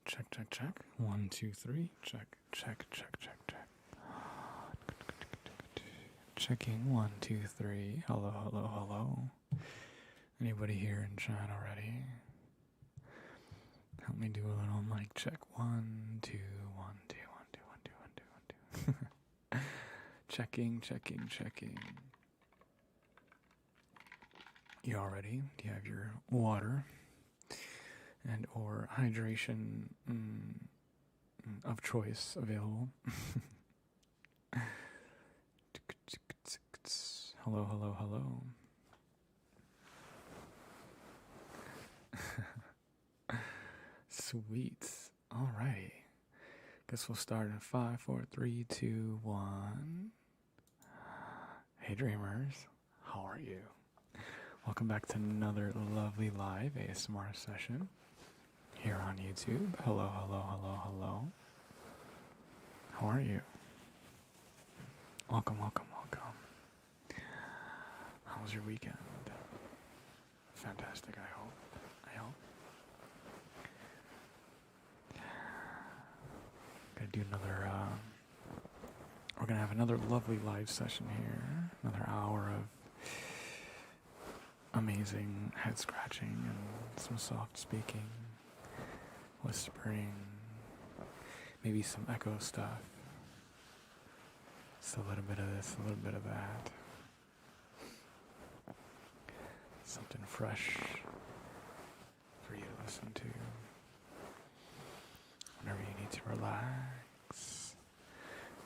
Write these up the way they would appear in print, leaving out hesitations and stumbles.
Check, check, check. 1, 2, 3. Check, check, check, check, check. Checking 1, 2, 3. Hello, hello, hello. Anybody here in chat already? Help me do a little mic check. 1, 2, 1, 2, 1, 2, 1, 2, 1, 2, 1, 2. Checking, checking, checking. You all ready? Do you have your water and or hydration of choice available? Hello, hello, hello. Sweet. Alrighty. Guess we'll start in 5, 4, 3, 2, 1. Hey dreamers, how are you? Welcome back to another lovely live ASMR session here on YouTube. Hello, hello, hello, hello. How are you? Welcome, welcome, welcome. How was your weekend? Fantastic, I hope. Gonna do another, we're gonna have another lovely live session here. Another hour of amazing head scratching and some soft speaking, whispering, maybe some echo stuff. Just a little bit of this, a little bit of that. Something fresh for you to listen to. Whenever you need to relax,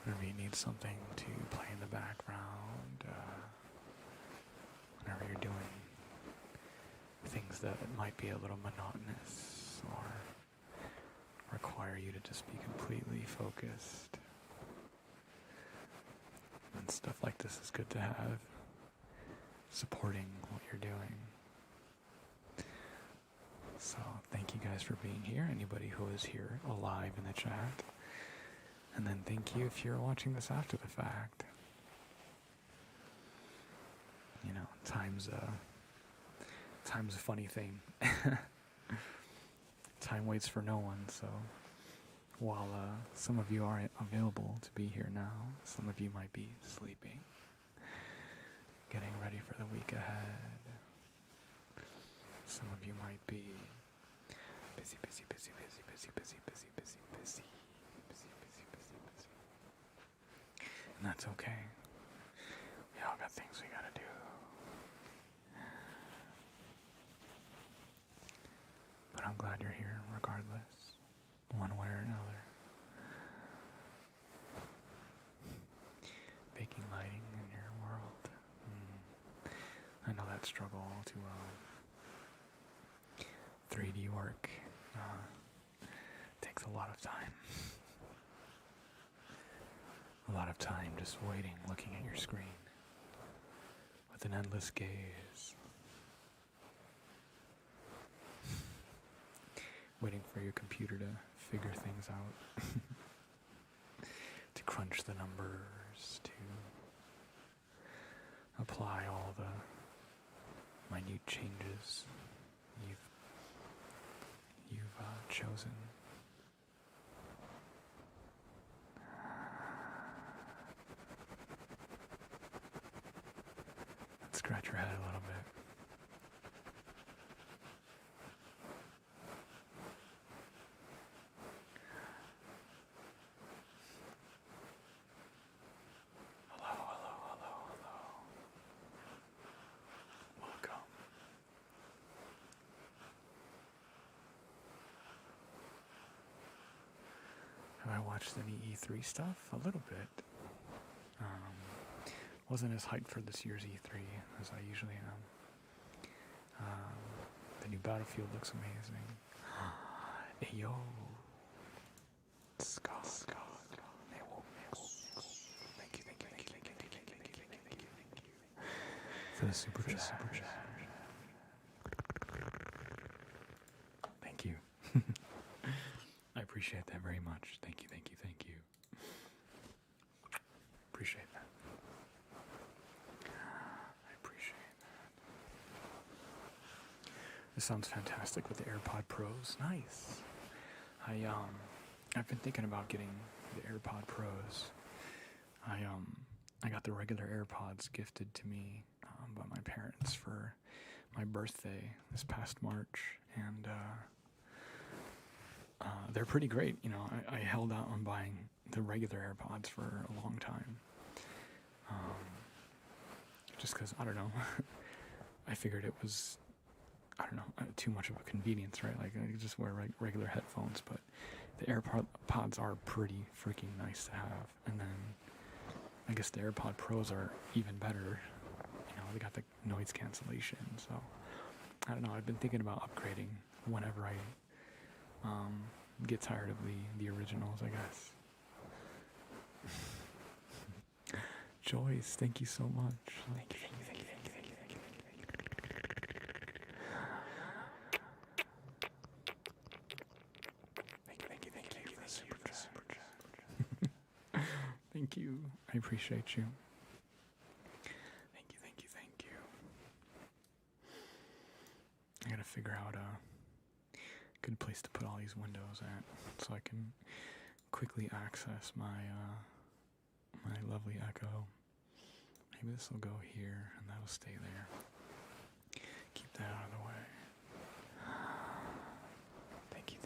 whenever you need something to play in the background, whenever you're doing things that might be a little monotonous or require you to just be completely focused. And stuff like this is good to have, supporting what you're doing. So thank you guys for being here, anybody who is here alive in the chat. And then thank you if you're watching this after the fact. You know, time's a funny thing. Time waits for no one, so while some of you are available to be here now, some of you might be sleeping, getting ready for the week ahead. Some of you might be busy. And that's okay. We all got things we gotta do. But I'm glad you're here regardless, one way or another. Baking lighting in your world. I know that struggle to 3D work takes a lot of time. A lot of time just waiting, looking at your screen with an endless gaze. Waiting for your computer to figure things out. To crunch the numbers, to apply all the minute changes you've chosen. Let's scratch your head a little bit. Have I watched any E3 stuff? A little bit. Wasn't as hyped for this year's E3 as I usually am. The new Battlefield looks amazing. Hey yo. Scott. Hey, whoa. Thank you. For the super chat. Thank you. I appreciate that very much. Thank you. Appreciate that. This sounds fantastic with the AirPod Pros. Nice. I I've been thinking about getting the AirPod Pros. I got the regular AirPods gifted to me by my parents for my birthday this past March, and they're pretty great. You know, I held out on buying the regular AirPods for a long time, just because, I don't know, I figured it was, I don't know, too much of a convenience, right? Like, I could just wear regular headphones, but the AirPods are pretty freaking nice to have. And then I guess the AirPod Pros are even better. You know, they got the noise cancellation. So I don't know. I've been thinking about upgrading whenever I get tired of the originals, I guess. Joyce, thank you so much. Thank you. Thank you. I appreciate you. Thank you. I gotta figure out a good place to put all these windows at so I can quickly access my my lovely Echo. Maybe this will go here and that'll stay there. Keep that out of the way. Thank you.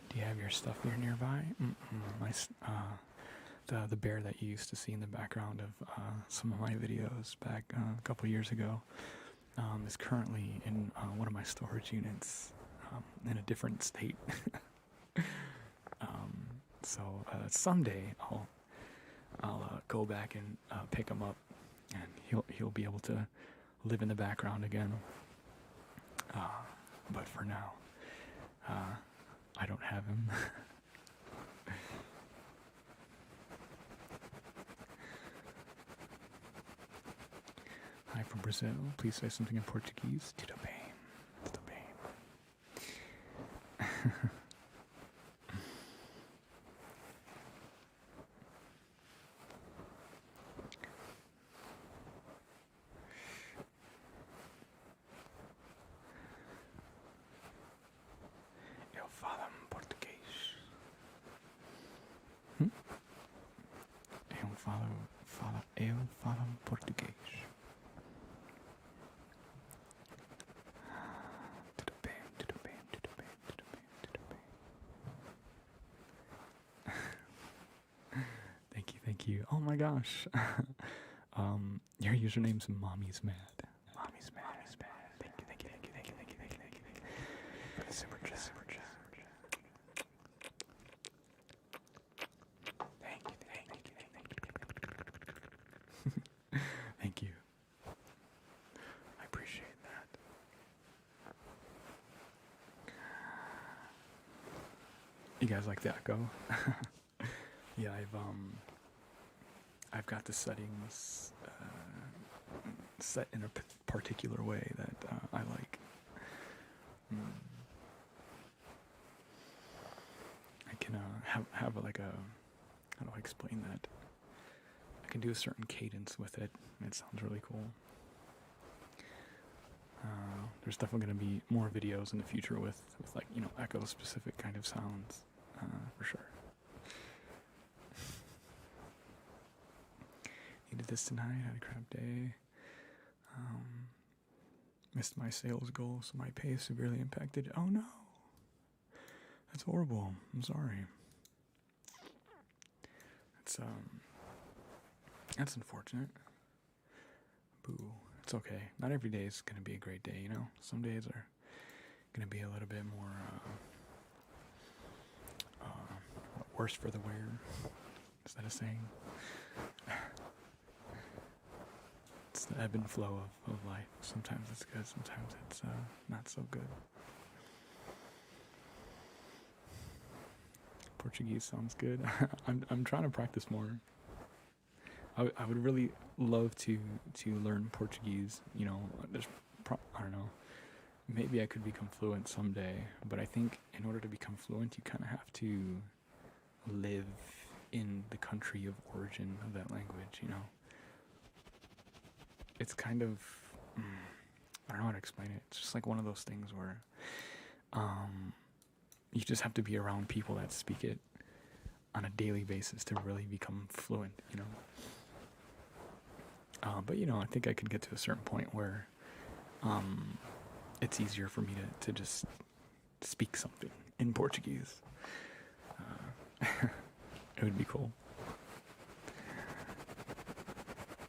Do you have your stuff there nearby? The bear that you used to see in the background of some of my videos back a couple years ago is currently in one of my storage units in a different state. So someday I'll go back and pick him up, and he'll be able to live in the background again. But for now, I don't have him. Hi from Brazil. Please say something in Portuguese. Tudo bem. Eu falo português. Eu falo português. Tudo bem. Thank you. Oh my gosh. Your username's Mommy's Mad. Mommy's Mad. Thank you. Super chat. Thank you. I appreciate that. You guys like the Echo? Yeah, I've got the settings set in a particular way that I like. I can have like a, how do I explain that? I can do a certain cadence with it. It sounds really cool. There's definitely going to be more videos in the future with like, you know, Echo specific kind of sounds, for sure. Needed this tonight, had a crap day. Missed my sales goal, so my pay is severely impacted. Oh no! That's horrible. I'm sorry. That's unfortunate. Boo. It's okay. Not every day is gonna be a great day, you know? Some days are gonna be a little bit more worse for the wear. Is that a saying? It's the ebb and flow of life. Sometimes it's good, sometimes it's not so good. Portuguese sounds good. I'm trying to practice more. I would really love to learn Portuguese. You know, I don't know. Maybe I could become fluent someday, but I think in order to become fluent, you kind of have to live in the country of origin of that language, you know? It's kind of, I don't know how to explain it. It's just like one of those things where you just have to be around people that speak it on a daily basis to really become fluent, you know. But, you know, I think I can get to a certain point where it's easier for me to just speak something in Portuguese. It would be cool.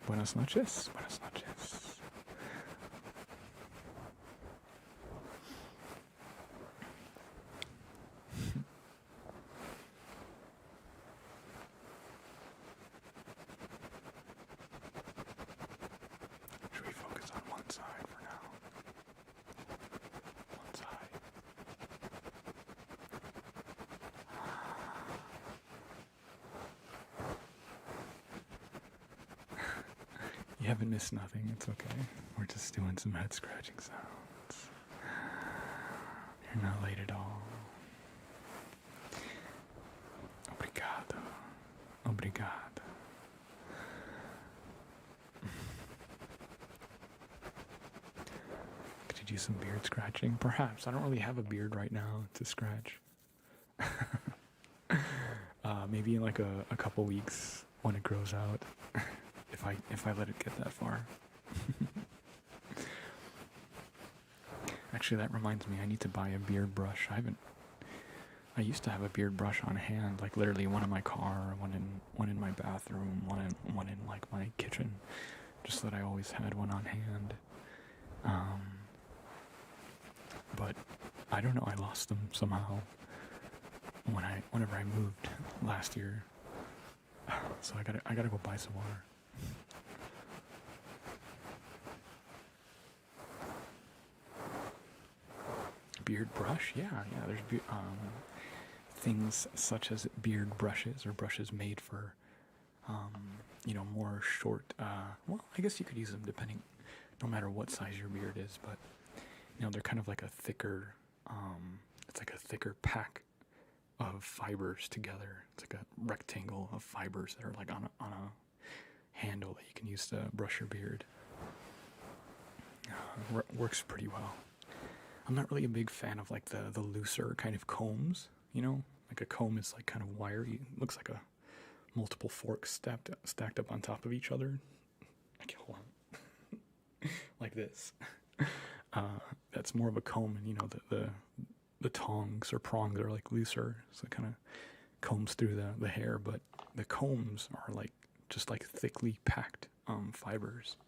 Buenas noches. Buenas noches. Should we focus on one side for now? One side. You haven't missed nothing, it's okay. We're just doing some head scratching sounds. You're not late at all. Obrigado. Obrigado. Could you do some beard scratching? Perhaps. I don't really have a beard right now to scratch. Maybe in like a couple weeks when it grows out. If I let it get that far. Actually, that reminds me, I need to buy a beard brush. I used to have a beard brush on hand, like literally one in my car, one in my bathroom, one in like my kitchen, just so that I always had one on hand. But I don't know, I lost them somehow whenever I moved last year. So I gotta go buy some more. Beard brush, yeah. There's things such as beard brushes or brushes made for, more short. Well, I guess you could use them depending, no matter what size your beard is. But they're kind of like a thicker. It's like a thicker pack of fibers together. It's like a rectangle of fibers that are like on a handle that you can use to brush your beard. Works pretty well. I'm not really a big fan of like the looser kind of combs, like a comb is like kind of wiry. It looks like a multiple forks stacked up on top of each other. Like, hold on. Like this. That's more of a comb, and the tongs or prongs are like looser, so it kind of combs through the hair, but the combs are like just like thickly packed fibers.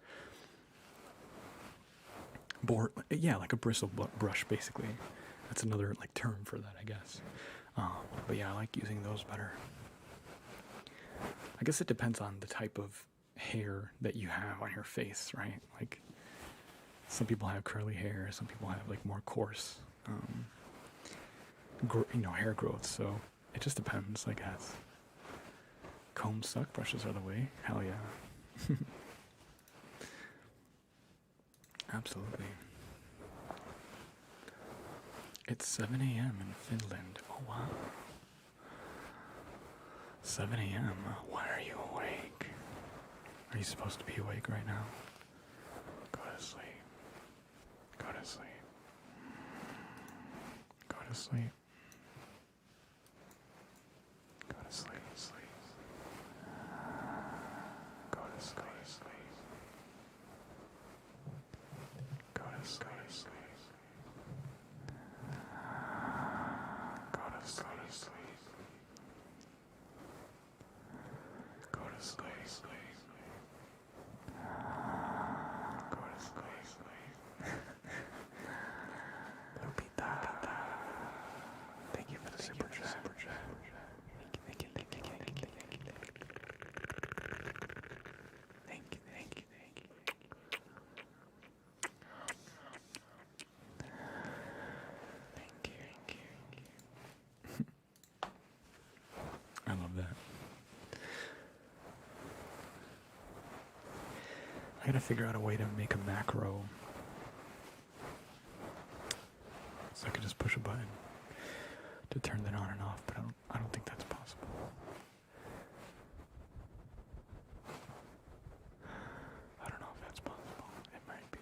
Like a bristle brush, basically. That's another like term for that, I guess. But yeah, I like using those better. I guess it depends on the type of hair that you have on your face, right? Like some people have curly hair, some people have like more coarse, hair growth. So it just depends, I guess. Combs suck, brushes are the way. Hell yeah. Absolutely. It's 7 a.m. in Finland. Oh, wow. 7 a.m. Why are you awake? Are you supposed to be awake right now? Go to sleep. Go to sleep. Go to sleep. Go to sleep. Sleep. Go to sleep. Go to sleep. Go to sleep. Go to sleep. Go to sleep. Lupita. Thank you for the super chat. Thank you. I love that. I gotta figure out a way to make a macro so I could just push a button to turn that on and off, but I don't think that's possible. I don't know if that's possible. It might be.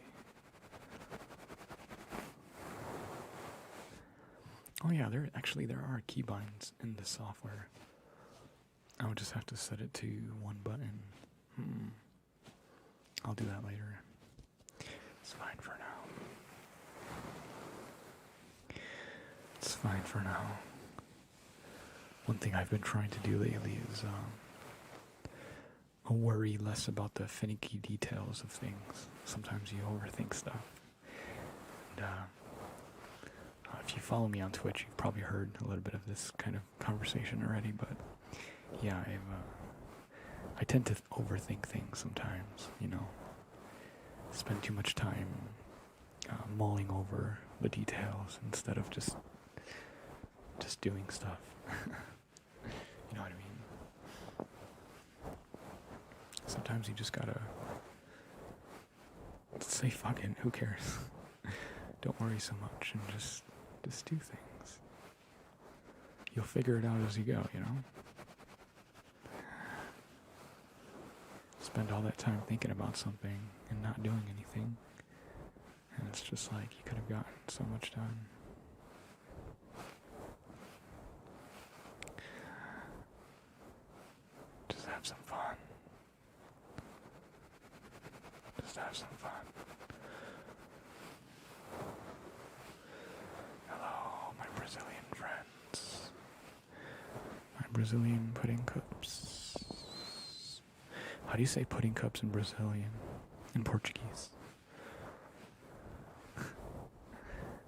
Oh yeah, there are keybinds in the software. I would just have to set it to one button. I'll do that later. It's fine for now. It's fine for now. One thing I've been trying to do lately is worry less about the finicky details of things. Sometimes you overthink stuff. And, if you follow me on Twitch, you've probably heard a little bit of this kind of conversation already, but yeah, I tend to overthink things sometimes, spend too much time mulling over the details instead of just doing stuff. You know what I mean? Sometimes you just gotta say fuck it, who cares? Don't worry so much and just do things. You'll figure it out as you go, Spend all that time thinking about something and not doing anything. And it's just like you could have gotten so much done. Just have some fun. Just have some fun. Hello, my Brazilian friends. My Brazilian pudding cups. How do you say pudding cups in Brazilian? In Portuguese?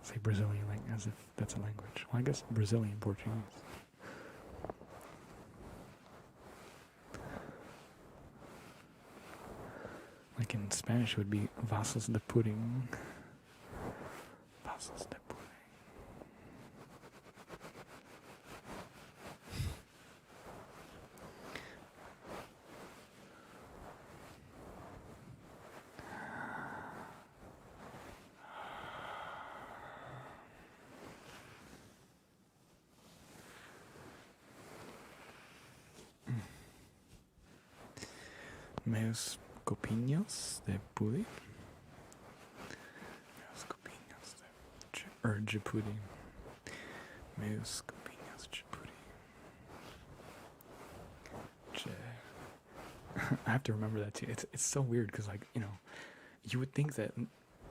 Say Brazilian like as if that's a language. Well, I guess Brazilian Portuguese. Like in Spanish it would be vasos de pudding. Vasos de pudding. Meus copinhos de pudding. Meus copinhos de pudding. Meus copinhos de pudding. I have to remember that too. It's so weird because you would think that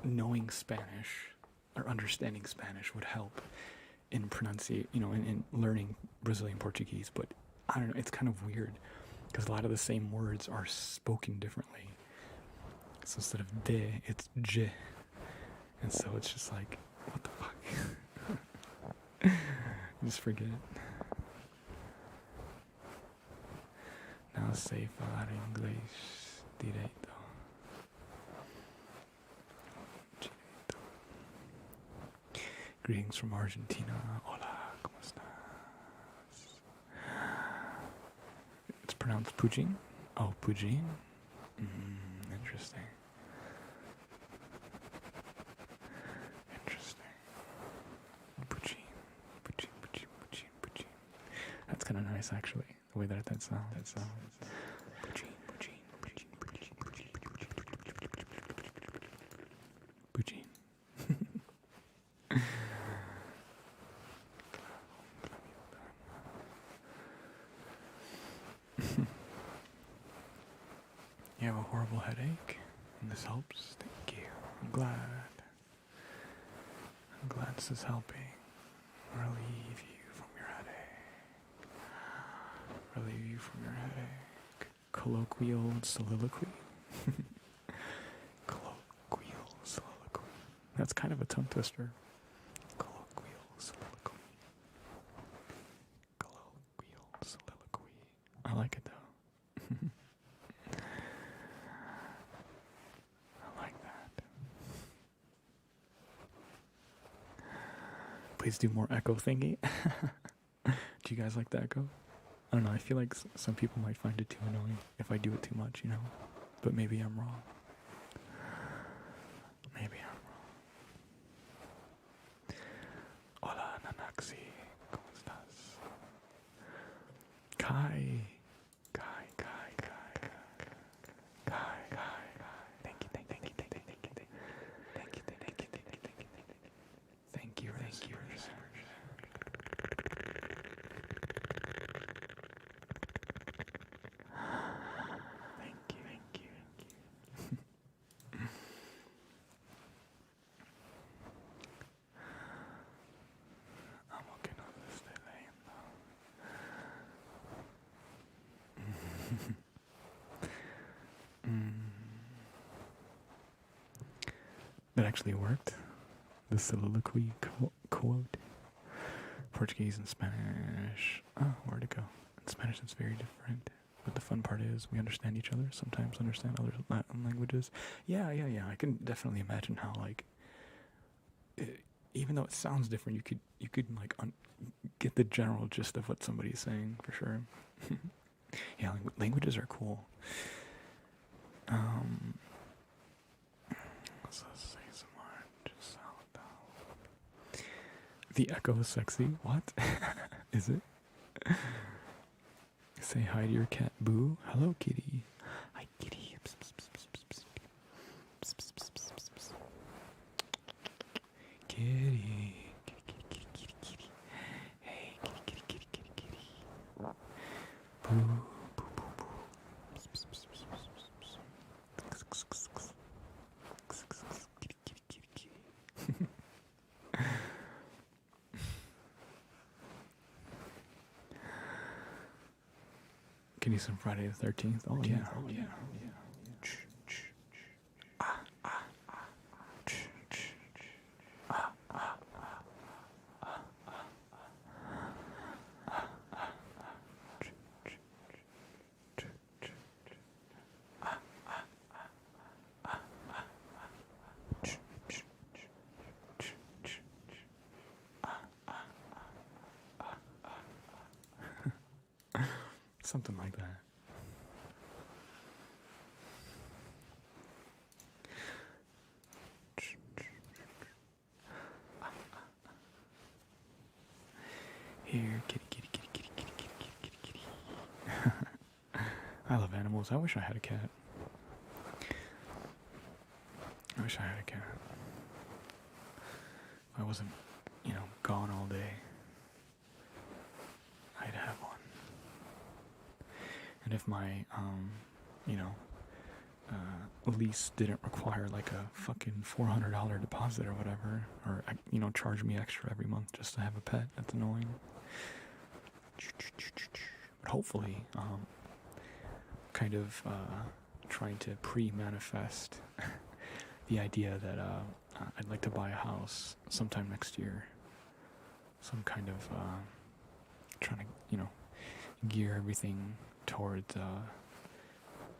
knowing Spanish or understanding Spanish would help in in learning Brazilian Portuguese, but I don't know. It's kind of weird. Because a lot of the same words are spoken differently. So instead of de, it's je. And so it's just like, what the fuck? You just forget. Não sei falar inglês direito. Greetings from Argentina. Hola, ¿cómo estás? It's pronounced Pujin. Oh, Pujin? Interesting. Pujin. That's kind of nice, actually, the way that sounds. Pujin. You have a horrible headache, and this helps? Thank you. I'm glad this is helping relieve you from your headache. Colloquial soliloquy. That's kind of a tongue twister. Colloquial soliloquy. I like it though. Please do more echo thingy. Do you guys like the echo? I don't know, I feel like some people might find it too annoying if I do it too much, But maybe I'm wrong. Hola, Nanaxi. ¿Cómo estás? Kai. Thank you. That actually worked. The soliloquy quote. Portuguese and Spanish. Oh, where'd it go? In Spanish, it's very different. But the fun part is we understand each other. Sometimes understand other Latin languages. Yeah. I can definitely imagine how even though it sounds different, you could get the general gist of what somebody's saying for sure. Yeah, languages are cool. So say some more. The echo is sexy. What? Is it? Say hi to your cat, Boo. Hello, kitty. Hi, kitty. Psst, psst, psst, psst, psst. Psst, psst, psst, psst, psst, psst. Kitty. Kitty, kitty, kitty, kitty, kitty. Hey, kitty, kitty, kitty, kitty, kitty. Boo, boo, boo, boo. Psst, psst, psst, psst, psst, psst. Kitty, kitty, kitty, kitty. Can you some Friday the 13th? Oh yeah. Something like that. Here, kitty, kitty, kitty, kitty, kitty, kitty, kitty, kitty, kitty. I love animals. I wish I had a cat. I wish I had a cat. If I wasn't, gone all day, I'd have one. And if my, lease didn't require like a fucking $400 deposit or whatever, or, charge me extra every month just to have a pet, that's annoying. But hopefully, trying to pre-manifest the idea that I'd like to buy a house sometime next year. Some kind of trying to, gear everything towards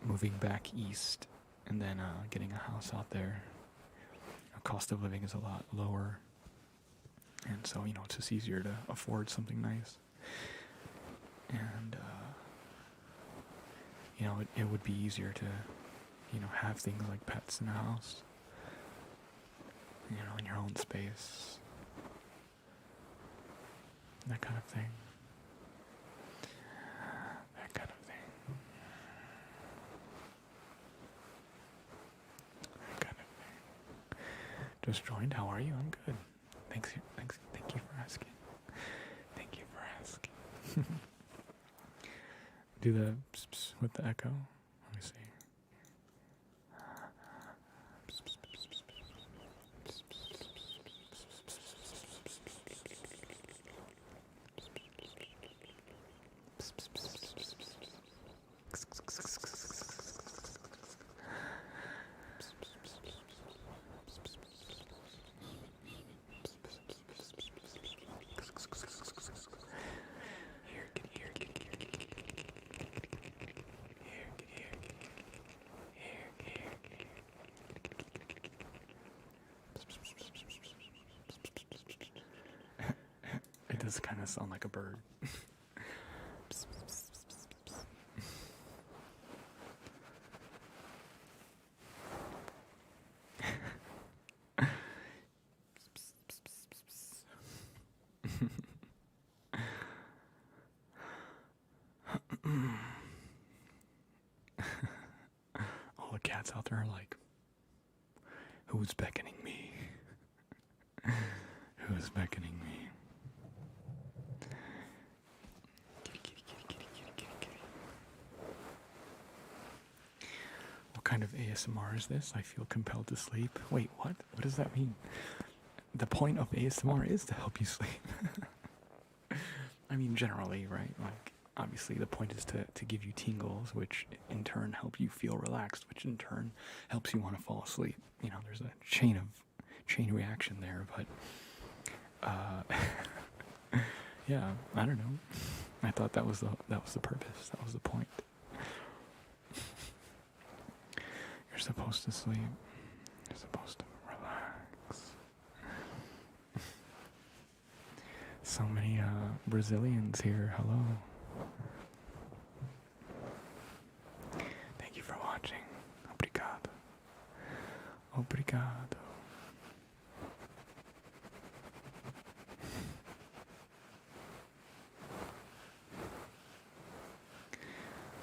moving back east and then getting a house out there. Cost of living is a lot lower, and so it's just easier to afford something nice. And it would be easier to have things like pets in a house, in your own space, that kind of thing. Just joined. How are you? I'm good. Thanks. Thank you for asking. Thank you for asking. Do the pss, pss with the echo. Let me see. It does kind of sound like a bird. All the cats out there are like, who's beckoning me? Who's beckoning me? Kitty, kitty, kitty, kitty, kitty, kitty, kitty. What kind of ASMR is this? I feel compelled to sleep. Wait, what? What does that mean? The point of ASMR is to help you sleep. I mean, generally, right? Like, obviously the point is to give you tingles, which in turn help you feel relaxed, which in turn helps you want to fall asleep. You know, there's a chain reaction there, but yeah, I don't know. I thought that was the purpose. That was the point. You're supposed to sleep. You're supposed to relax. So many Brazilians here. Hello. Thank you for watching. Obrigado. Obrigado.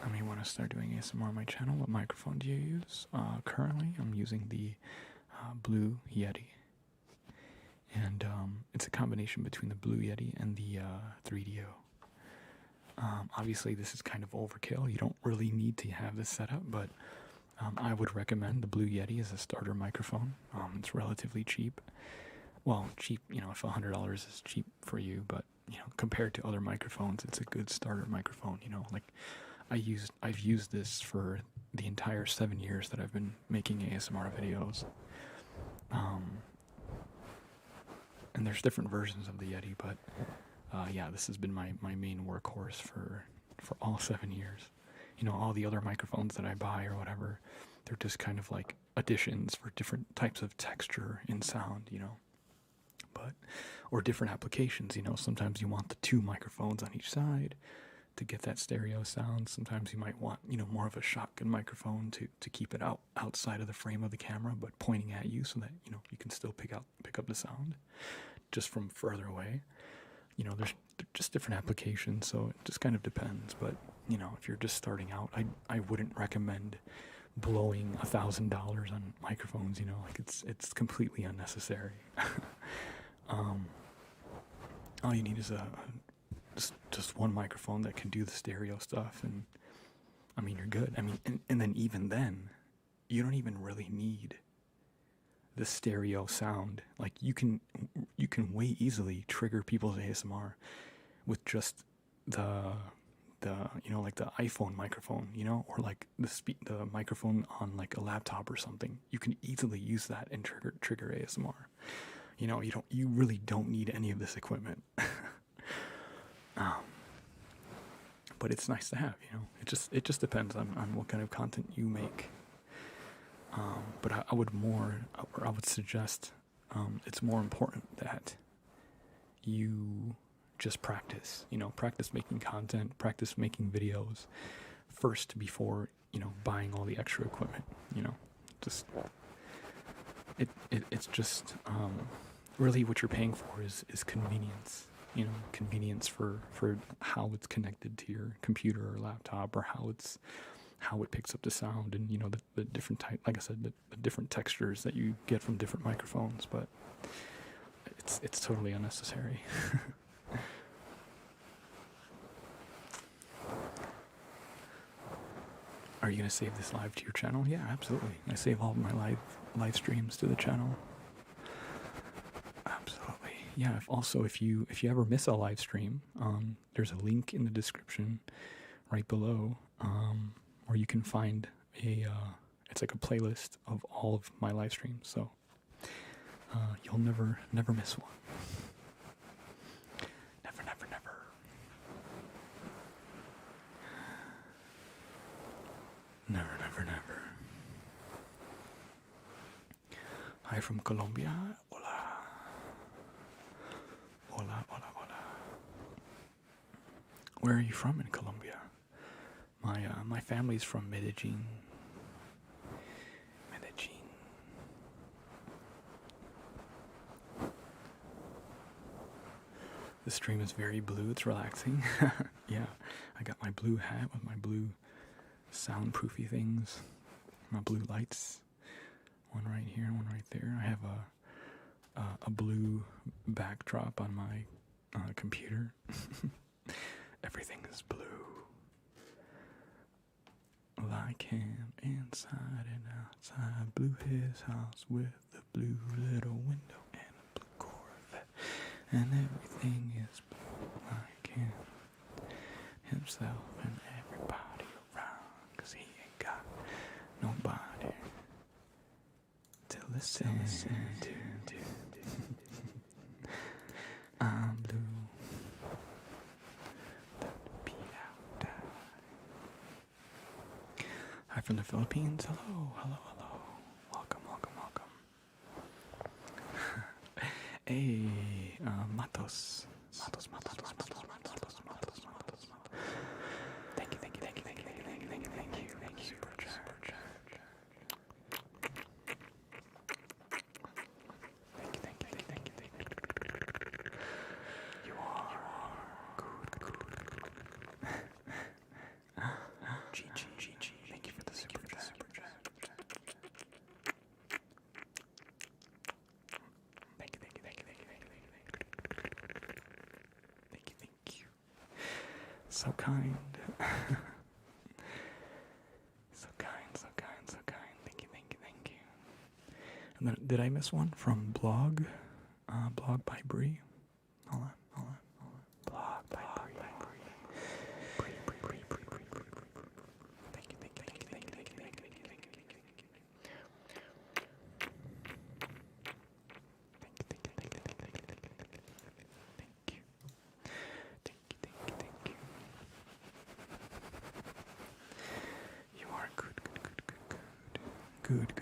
I may want to start doing ASMR on my channel. What microphone do you use? Currently, I'm using the Blue Yeti. And it's a combination between the Blue Yeti and the 3DO. Obviously, this is kind of overkill. You don't really need to have this set up, but I would recommend the Blue Yeti as a starter microphone. It's relatively cheap. Well, cheap, you know, if $100 is cheap for you, but, you know, compared to other microphones, it's a good starter microphone, you know, like I've used this for the entire 7 years that I've been making ASMR videos. And there's different versions of the Yeti, but yeah, this has been my main workhorse for all 7 years. You know, all the other microphones that I buy or whatever, they're just kind of like additions for different types of texture in sound, you know. But, or different applications, you know, sometimes you want the 2 microphones on each side to get that stereo sound. Sometimes you might want, you know, more of a shotgun microphone to keep it outside of the frame of the camera, but pointing at you so that, you know, you can still pick up the sound just from further away. You know, there's just different applications, so it just kind of depends. But, you know, if you're just starting out, I wouldn't recommend blowing $1,000 on microphones, you know, like it's completely unnecessary. All you need is just one microphone that can do the stereo stuff, and I mean, you're good. I mean, and then even then, you don't even really need the stereo sound. Like you can way easily trigger people's ASMR with just the you know, like the iPhone microphone, you know, or like the microphone on like a laptop or something. You can easily use that and trigger ASMR. You know, you really don't need any of this equipment. But it's nice to have, you know. It just depends on what kind of content you make. But I would suggest it's more important that you just practice, you know, practice making content, practice making videos first before, you know, buying all the extra equipment, you know. Just it's just really what you're paying for is convenience. You know, convenience for how it's connected to your computer or laptop, or how it picks up the sound, and, you know, the different type, like I said, the different textures that you get from different microphones. But it's totally unnecessary. Are you gonna save this live to your channel? Yeah, absolutely. I save all of my live streams to the channel. Absolutely. Yeah. If you ever miss a live stream, there's a link in the description right below, where you can find it's like a playlist of all of my live streams. So you'll never miss one. Never. Never. Hi from Colombia. Hola. Where are you from in Colombia? My family's from Medellin. The stream is very blue. It's relaxing. Yeah, I got my blue hat with my blue soundproofy things, my blue lights. One right here, one right there. I have a blue backdrop on my computer. Everything is blue. Like him, inside and outside. Blew his house with a blue little window and a blue Corvette. And everything is blue like him. himself and everybody around, 'cause he ain't got nobody to listen to. I'm blue. Hi from the Philippines. Hello. Welcome. Hey, Matos. Thank you. Super chat. Thank you. You are good. GG. Thank you for the super chat. Thank you. So kind. So kind. Thank you. And then, did I miss one from Blog? Blog by Bree? Hold on. Blog by Bree. Bree. Thank you. You are good. Good.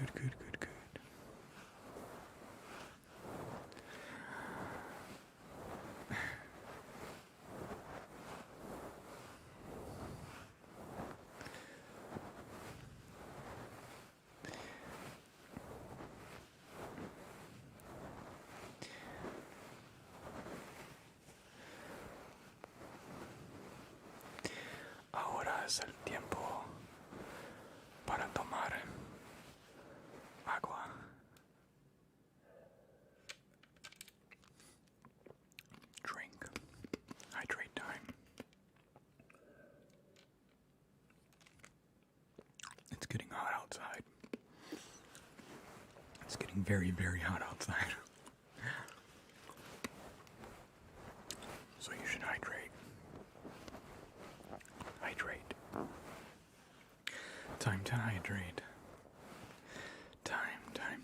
Ahora es el tiempo para tomar agua. Drink. Hydrate time. It's getting hot outside. It's getting very, very hot outside. So you should hydrate. Time to hydrate. Time to hydrate.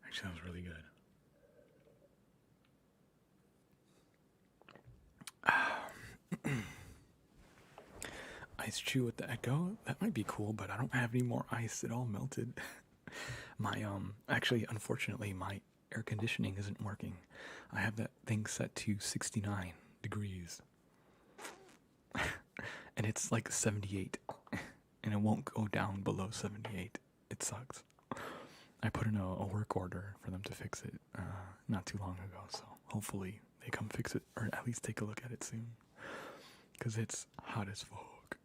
Actually, that was really good. Ice chew with the echo? That might be cool, but I don't have any more ice. It all melted. My, actually, unfortunately, my air conditioning isn't working. I have that thing set to 69 degrees. And it's like 78. And it won't go down below 78. It sucks. I put in a work order for them to fix it not too long ago, so hopefully they come fix it, or at least take a look at it soon. Because it's hot as fuck.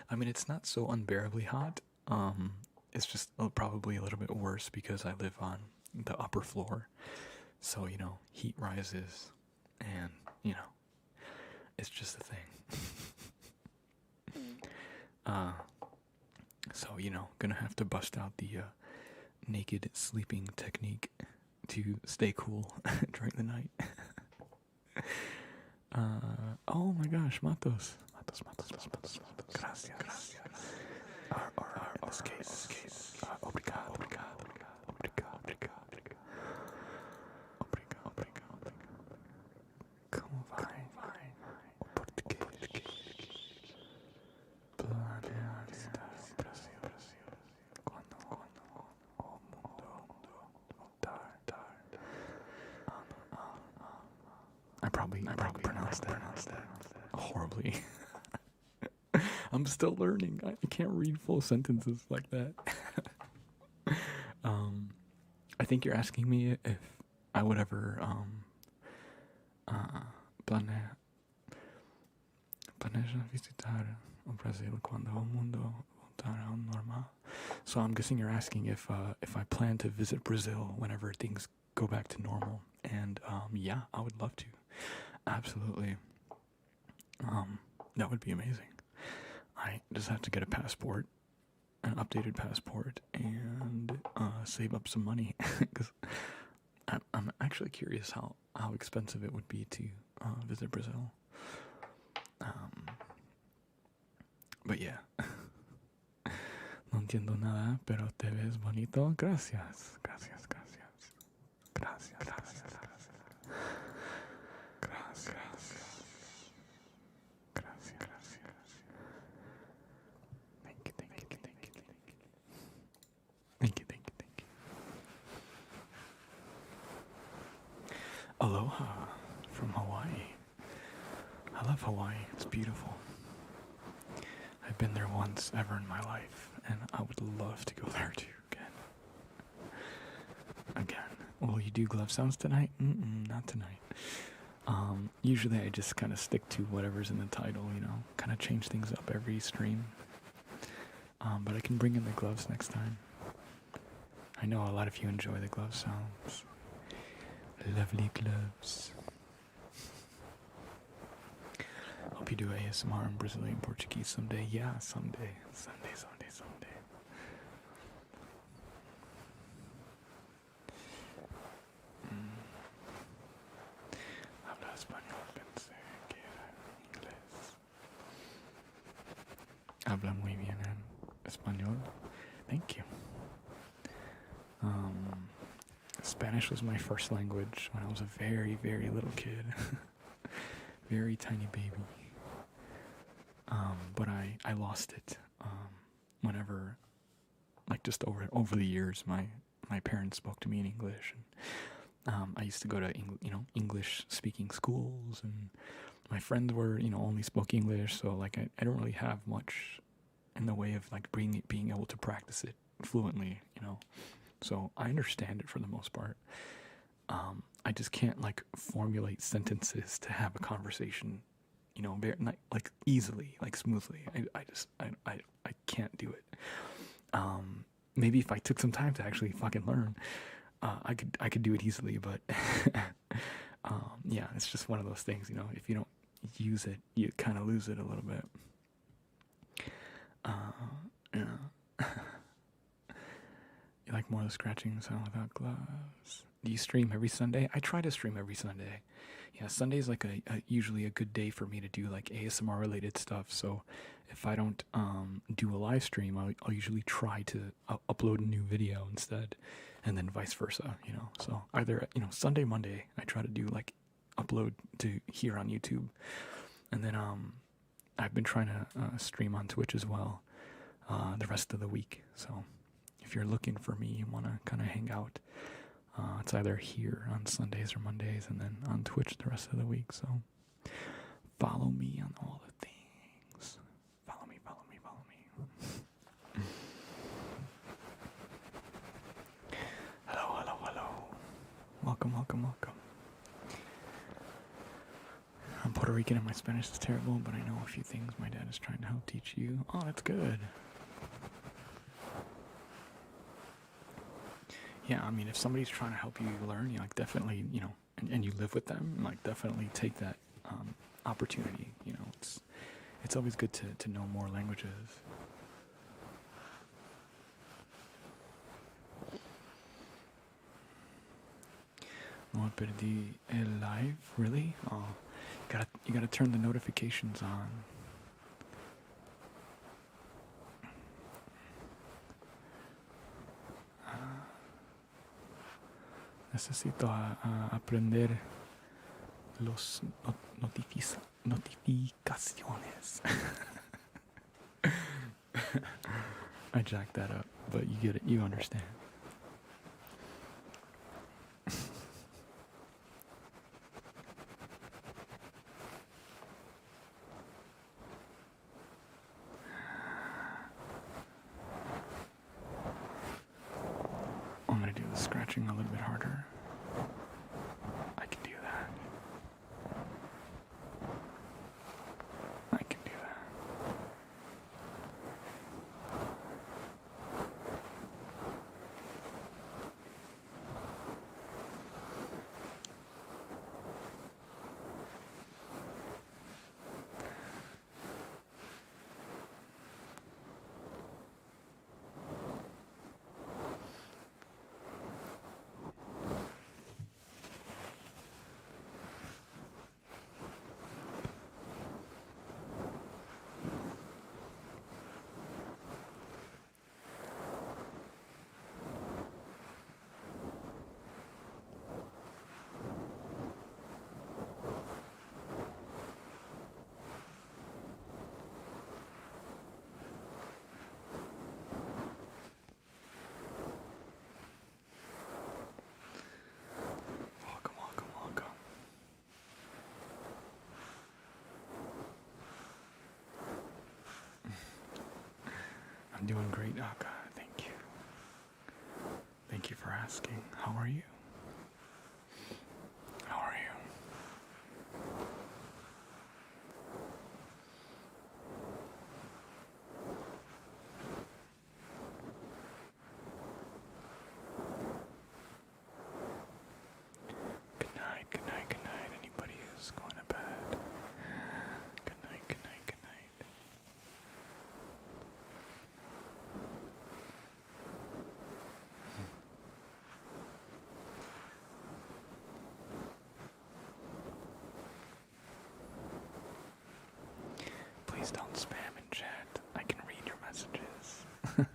I mean, it's not so unbearably hot. It's just probably a little bit worse because I live on the upper floor. So, heat rises and, it's just a thing. So, gonna have to bust out the naked sleeping technique to stay cool during the night. Oh my gosh, Matos. Gracias. Or in this case, obrigado. Como vai? O português. Planear Brasil. Quando o mundo voltar. I probably pronounced that horribly. I'm still learning. I can't read full sentences like that. I think you're asking me if I would ever planeja visitar o Brasil quando o mundo voltar ao normal. So I'm guessing you're asking if I plan to visit Brazil whenever things go back to normal. And yeah, I would love to. Absolutely. That would be amazing. I just have to get a passport an updated passport and save up some money because I'm actually curious how expensive it would be to visit Brazil. But yeah. No entiendo nada, pero te ves bonito. Gracias. Gracias, gracias. Gracias, gracias, gracias. Gracias. Gracias, gracias. Thank you, thank you, thank you, thank you. Thank you, thank you, thank you. Aloha from Hawaii. I love Hawaii. It's beautiful. I've been there once ever in my life, and I would love to go there too again. Will you do glove sounds tonight? Not tonight. Usually I just kind of stick to whatever's in the title, kind of change things up every stream. But I can bring in the gloves next time. I know a lot of you enjoy the glove sounds. Lovely gloves. Hope you do ASMR in Brazilian Portuguese someday. Yeah, someday. Habla español, pensé que era inglés. Habla muy bien en español. Thank you. Spanish was my first language when I was a very, very little kid. Very tiny baby. But I lost it whenever, like just over the years, my parents spoke to me in English. And I used to go to English speaking schools, and my friends were only spoke English, so like I don't really have much in the way of like being able to practice it fluently, So I understand it for the most part. I just can't like formulate sentences to have a conversation, very like easily, like smoothly. I can't do it. Maybe if I took some time to actually fucking learn, I could do it easily. But yeah, it's just one of those things. If you don't use it, you kind of lose it a little bit. Yeah. You like more of the scratching sound without gloves? Do you stream every Sunday? I try to stream every Sunday. Yeah, Sunday's like usually a good day for me to do like ASMR related stuff. So if I don't do a live stream, I'll usually try to upload a new video instead, and then vice versa. So either Sunday, Monday, I try to do like upload to here on YouTube, and then I've been trying to stream on Twitch as well the rest of the week. So if you're looking for me, you want to kind of hang out, it's either here on Sundays or Mondays, and then on Twitch the rest of the week. So follow me on all the things. Follow me. Hello. Welcome. I'm Puerto Rican and my Spanish is terrible, but I know a few things my dad is trying to help teach you. Oh, that's good. Yeah, I mean, if somebody's trying to help you learn, like definitely, and you live with them, like definitely take that opportunity. It's always good to know more languages. No perdí el live, really? Oh, you gotta turn the notifications on. Necesito aprender los notificaciones. I jacked that up, but you get it. You understand. I'm going to do the scratching a little bit harder. I can do that. Doing great, Aka. Thank you. Thank you for asking. How are you? How are you? Good night, good night, good night. Anybody who's going to bed? Good night, good night, good night. Please don't spam in chat. I can read your messages. No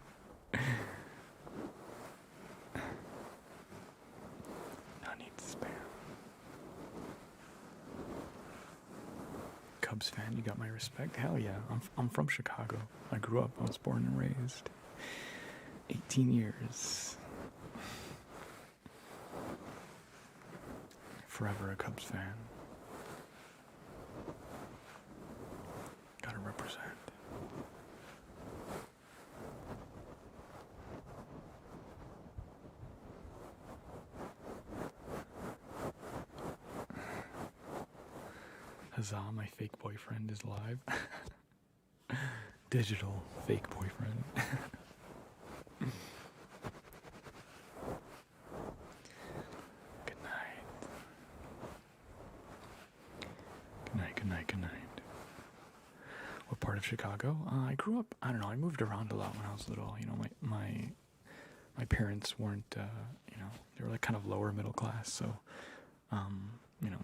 need to spam. Cubs fan, you got my respect. Hell yeah, I'm from Chicago. I grew up. I was born and raised. 18 years. Forever a Cubs fan. Gotta represent. Huzzah, my fake boyfriend is live. Digital fake boyfriend. Good night. Good night, good night, good night. What part of Chicago? I grew up, I don't know, I moved around a lot when I was little. You know, my parents weren't, they were like kind of lower middle class, so, you know,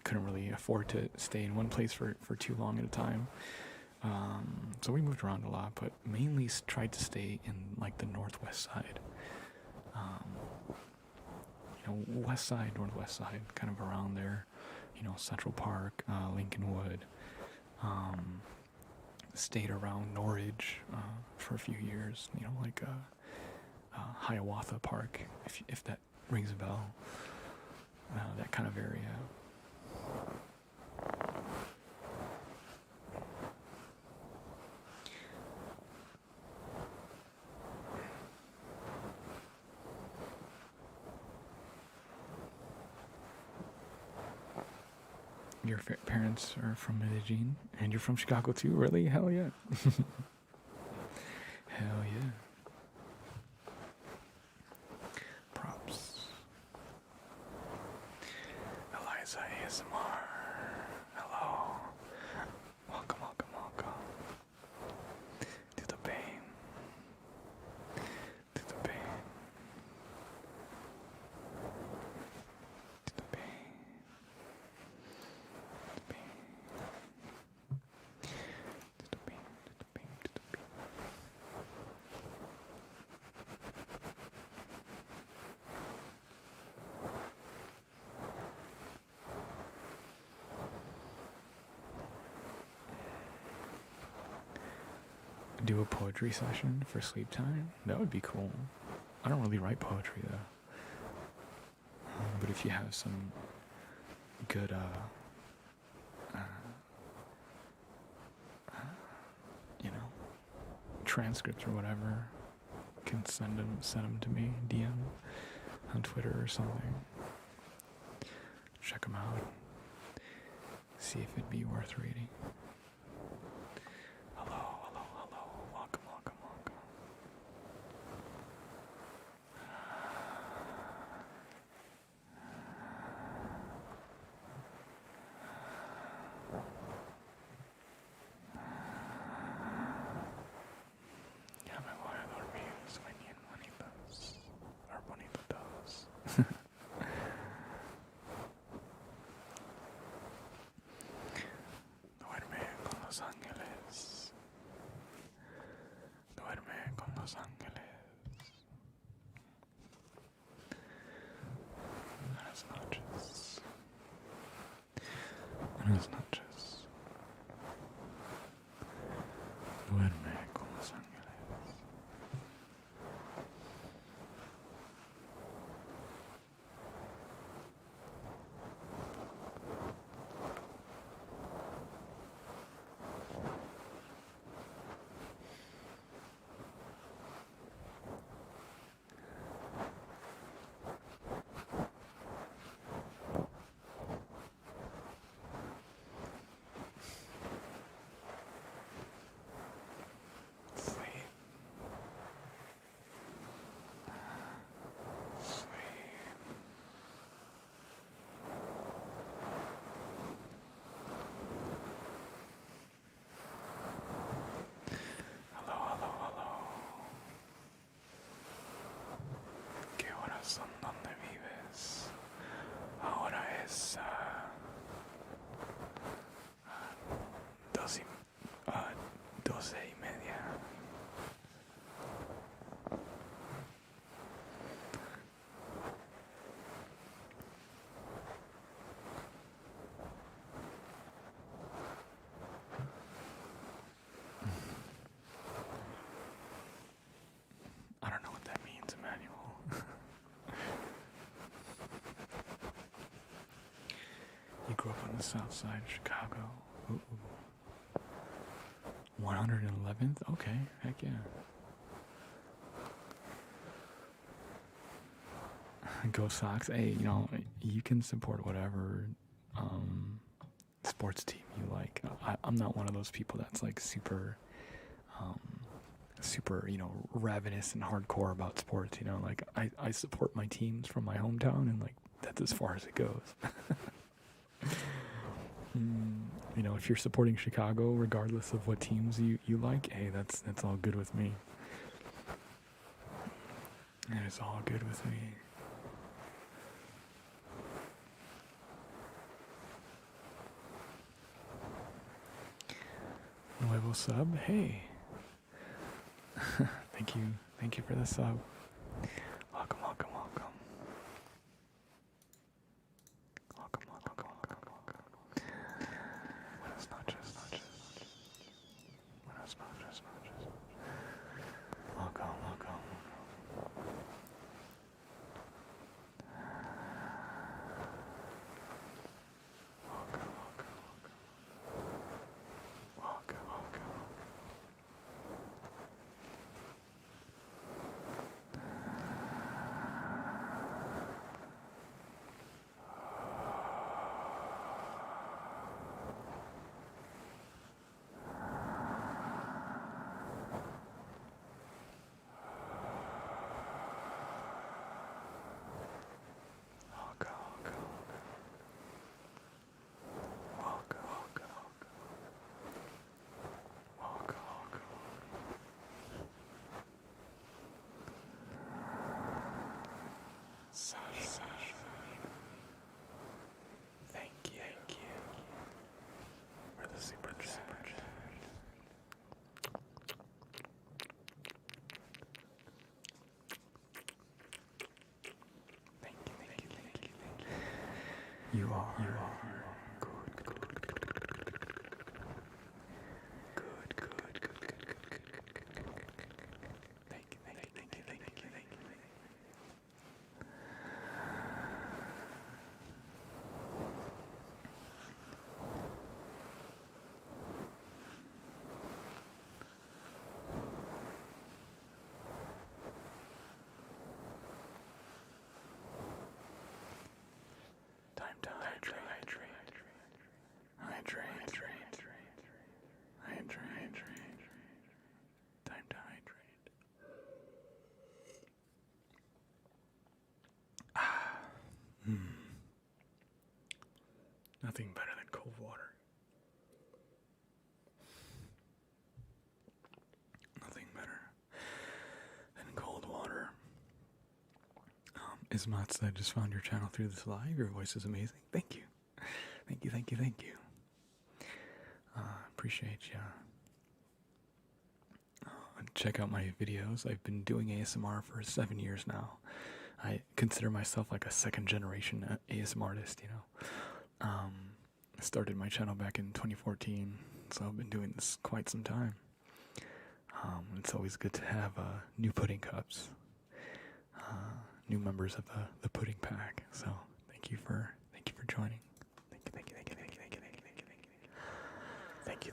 couldn't really afford to stay in one place for too long at a time. So we moved around a lot, but mainly tried to stay in like the northwest side. West side, northwest side, kind of around there. Central Park, Lincolnwood. Stayed around Norridge for a few years. Hiawatha Park, if that rings a bell. That kind of area. Your parents are from Medellin, and you're from Chicago too? Really? Hell yeah. Hell yeah. Props. Eliza ASMR. Hello. Welcome, welcome, welcome. To the pain. To the pain. To the pain. Do a poetry session for sleep time? That would be cool. I don't really write poetry though. But if you have some good transcripts or whatever, can send them to me, DM on Twitter or something. Check them out. See if it'd be worth reading. Hello. Welcome. Ya me voy a dormir, sueñen bonitos. Or bonito todos. Duerme con los ángeles. Duerme con los ángeles. Buenas noches. Buenas noches. Duerme con los ángeles. es 12:30. I don't know what that means, Emmanuel. You grew up on the south side of Chicago. Ooh. 111th? Okay, heck yeah. Go Sox. Hey, you can support whatever sports team you like. I'm not one of those people that's like super, ravenous and hardcore about sports. Like I support my teams from my hometown, and like that's as far as it goes. If you're supporting Chicago, regardless of what teams you like, hey, that's all good with me. It is all good with me. Nuevo sub, hey. Thank you for the sub. Welcome. Buenas noches. Welcome. Thank you for the super chat. Thank you. You are good. Thank you. Time to hydrate. Time to hydrate. Nothing better than cold water. Nothing better than cold water. Ismat, I just found your channel through this live. Your voice is amazing. Thank you. Appreciate ya. Check out my videos. I've been doing ASMR for 7 years now. I consider myself like a second generation ASMR artist, I started my channel back in 2014, so I've been doing this quite some time. It's always good to have new pudding cups, new members of the pudding pack. So thank you for joining. Thank you.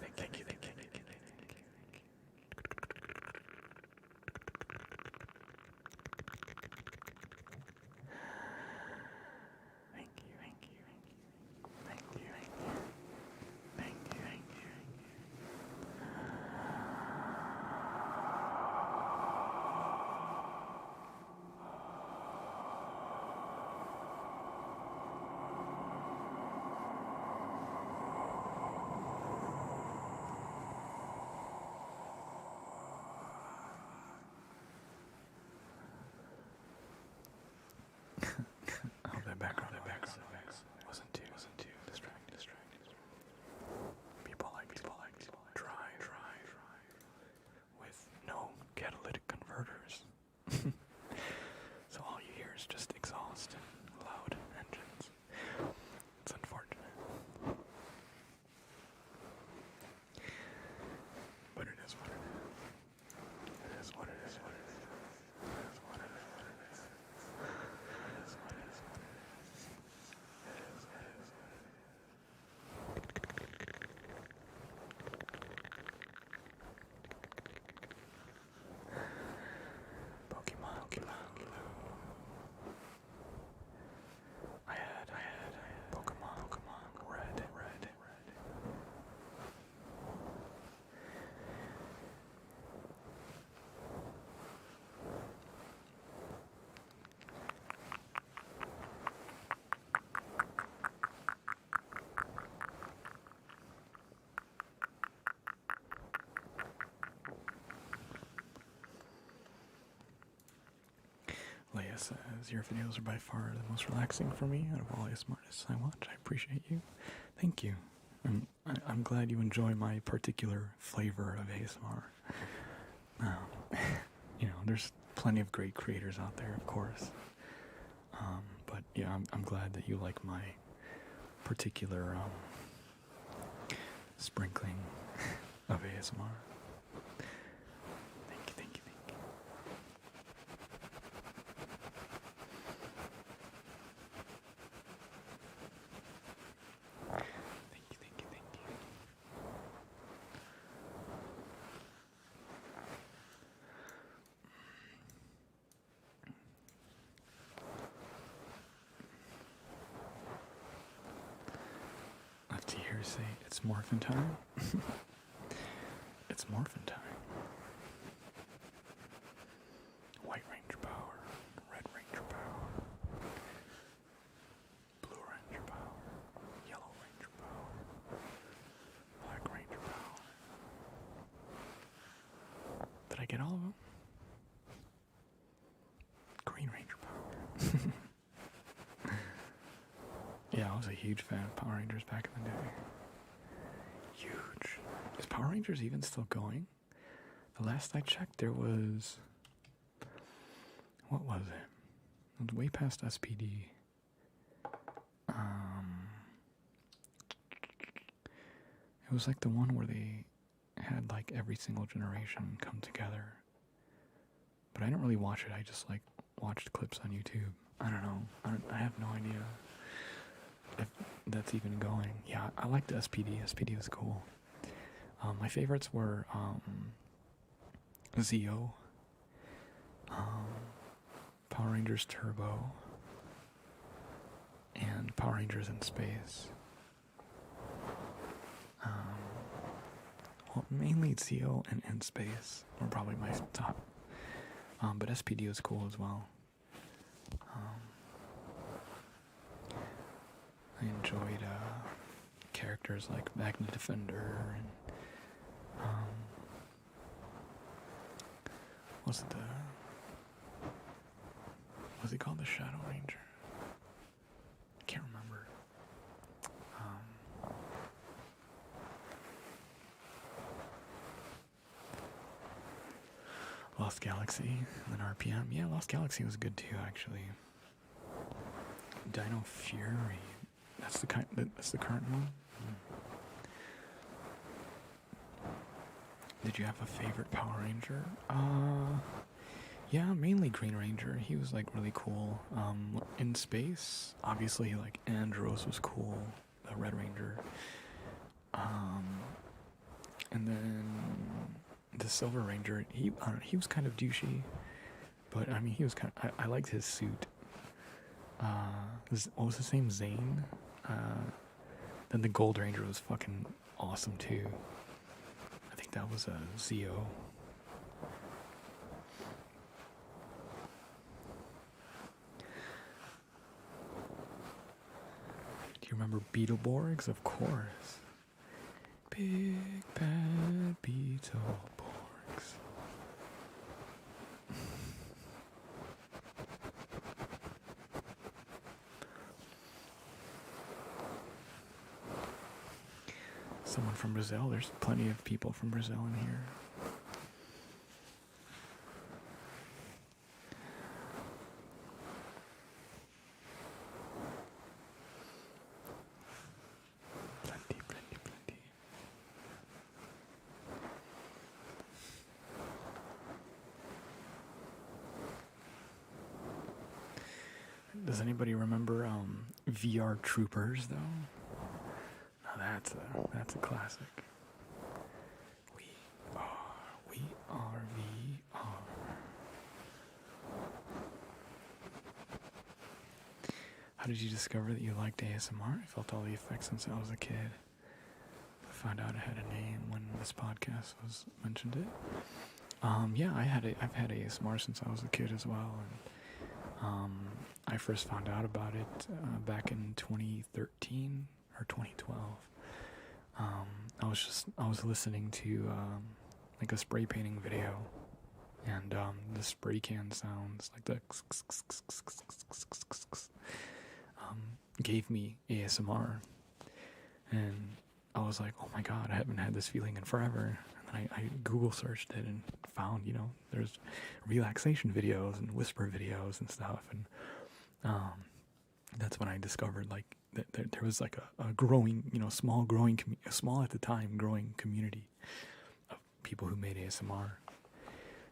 Leia says, your videos are by far the most relaxing for me out of all ASMR artists I watch. I appreciate you. Thank you. I'm glad you enjoy my particular flavor of ASMR. There's plenty of great creators out there, of course. But yeah, I'm glad that you like my particular sprinkling of ASMR. Thank you, thank you, thank you. Thank you, thank you, thank you. I have to hear you say, it's morphin' time. It's morphin' time. White Ranger power, Red Ranger power, Blue Ranger power, Yellow Ranger power, Black Ranger power. Did I get all of them? Green Ranger power. Yeah, I was a huge fan of Power Rangers back in the day. Huge. Is Power Rangers even still going? The last I checked, there was... What was it? It was way past SPD. It was like the one where they had like every single generation come together. But I didn't really watch it. I just like watched clips on YouTube. I don't know. I have no idea if that's even going. Yeah, I liked SPD. SPD was cool. My favorites were Zeo, Power Rangers Turbo, and Power Rangers in Space. Well, mainly Zeo and In Space were probably my top. But SPD was cool as well. I enjoyed characters like Magna Defender and was he called the Shadow Ranger? I can't remember. Lost Galaxy and then RPM. Yeah, Lost Galaxy was good too, actually. Dino Fury. That's the current one. Did you have a favorite Power Ranger? Yeah, mainly Green Ranger. He was like really cool. In Space, obviously like Andros was cool, the Red Ranger. And then the Silver Ranger, he was kind of douchey, but I mean he was I liked his suit. What was his name? Zane. Then the Gold Ranger was fucking awesome too. I think that was Zeo. Do you remember Beetleborgs? Of course. Big bad Beetleborgs. Someone from Brazil. There's plenty of people from Brazil in here. Plenty. Does anybody remember VR Troopers though? That's a classic. We are VR. How did you discover that you liked ASMR? I felt all the effects since I was a kid. I found out I had a name when this podcast was mentioned it. Yeah, I've had ASMR since I was a kid as well, and I first found out about it back in 2013 or 2012. I was listening to like a spray painting video and the spray can sounds, like the gave me ASMR, and I was like, oh my god, I haven't had this feeling in forever. And then I Google searched it and found, there's relaxation videos and whisper videos and stuff, and that's when I discovered like that there was like a growing, small at the time growing community of people who made ASMR.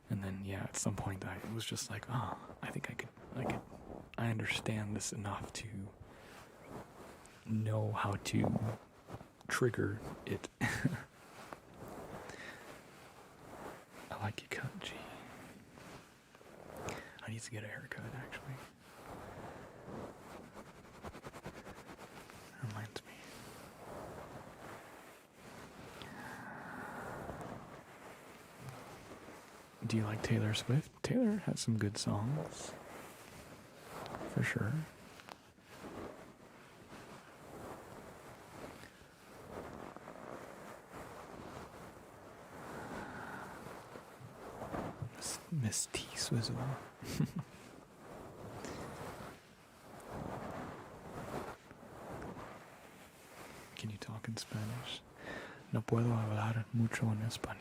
And then at some point I was just like, oh, I think I understand this enough to know how to trigger it. I like your cut, G. I need to get a haircut, actually. Reminds me. Do you like Taylor Swift? Taylor has some good songs. For sure. Miss T Swizzle. Can you talk in Spanish? No puedo hablar mucho en español.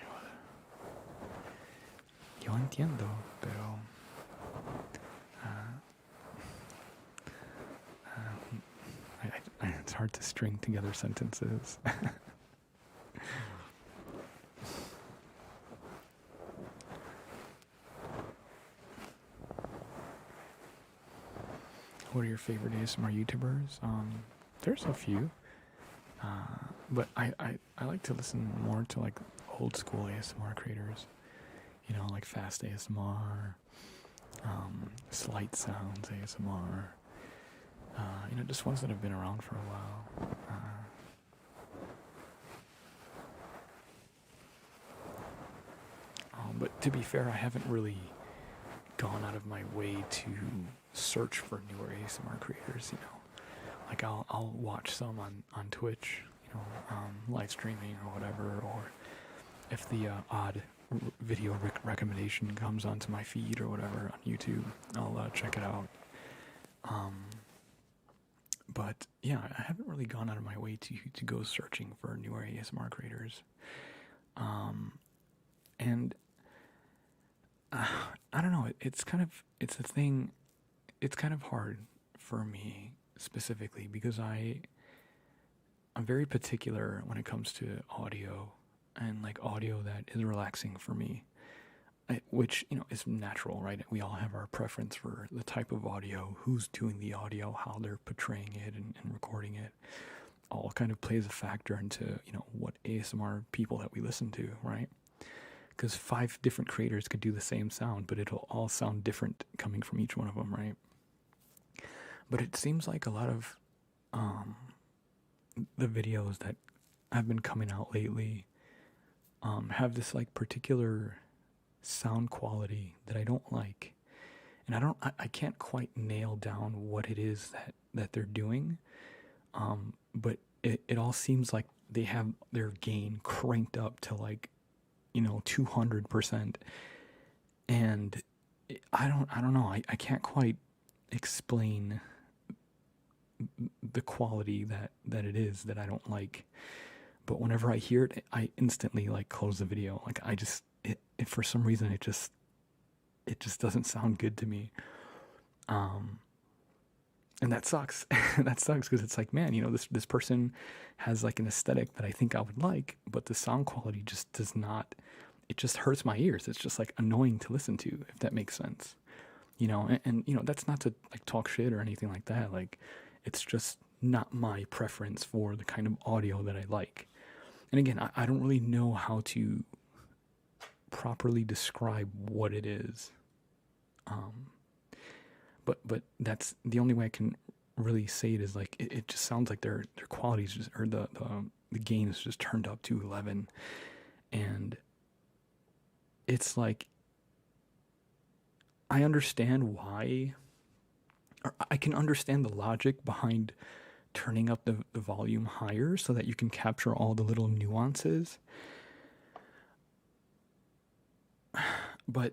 Yo entiendo, pero it's hard to string together sentences. What are your favorite ASMR YouTubers? There's a few, but I like to listen more to like old school ASMR creators. Like fast ASMR, slight sounds ASMR. Just ones that have been around for a while. But to be fair, I haven't really gone out of my way to search for newer ASMR creators. Like I'll watch some on Twitch, live streaming or whatever, or if the odd video recommendation comes onto my feed or whatever on YouTube, I'll check it out. But yeah, I haven't really gone out of my way to go searching for newer ASMR creators. And I don't know, it's a thing, it's kind of hard for me specifically because I'm very particular when it comes to audio, and like audio that is relaxing for me, which is natural, right? We all have our preference for the type of audio, who's doing the audio, how they're portraying it and recording it, all kind of plays a factor into what ASMR people that we listen to, right? Because 5 different creators could do the same sound, but it'll all sound different coming from each one of them, right? But it seems like a lot of the videos that have been coming out lately have this like particular sound quality that I don't like, and I can't quite nail down what it is that they're doing, but it all seems like they have their gain cranked up to like 200%, and I don't know, I can't quite explain the quality that it is that I don't like. But whenever I hear it, I instantly like close the video. Like it for some reason it just doesn't sound good to me. And that sucks. That sucks because it's like, man, this person has like an aesthetic that I think I would like, but the sound quality just does not. It just hurts my ears. It's just like annoying to listen to, if that makes sense. And that's not to like talk shit or anything like that. Like, it's just not my preference for the kind of audio that I like. And again, I don't really know how to properly describe what it is. But that's the only way I can really say it is like it just sounds like their quality is just, or the gain is just turned up to 11, and it's like I understand why, or I can understand the logic behind turning up the volume higher so that you can capture all the little nuances. But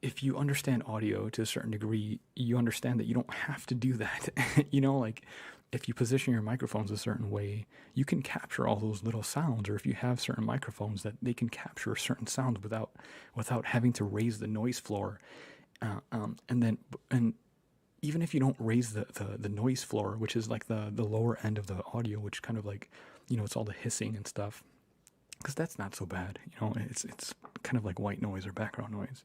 if you understand audio to a certain degree, you understand that you don't have to do that. You know, like if you position your microphones a certain way, you can capture all those little sounds. Or if you have certain microphones that they can capture certain sounds without having to raise the noise floor. And even if you don't raise the noise floor, which is like the lower end of the audio, which kind of like, you know, it's all the hissing and stuff, because that's not so bad. You know, it's kind of like white noise or background noise.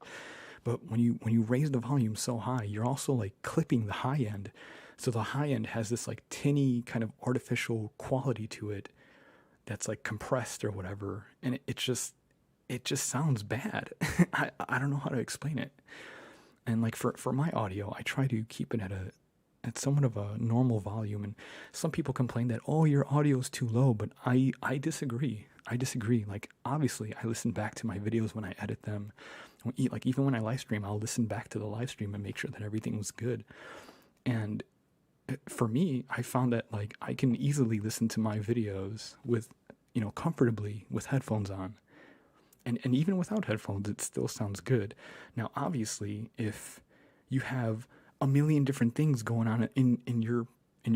But when you raise the volume so high, you're also like clipping the high end. So the high end has this like tinny kind of artificial quality to it that's like compressed or whatever, and it just sounds bad. I don't know how to explain it. And like for my audio, I try to keep it at somewhat of a normal volume. And some people complain that, oh, your audio is too low, but I disagree. I disagree. Like obviously, I listen back to my videos when I edit them. Like even when I live stream, I'll listen back to the live stream and make sure that everything was good. And for me, I found that like I can easily listen to my videos with, you know, comfortably with headphones on. And even without headphones, it still sounds good. Now, obviously, if you have a million different things going on in your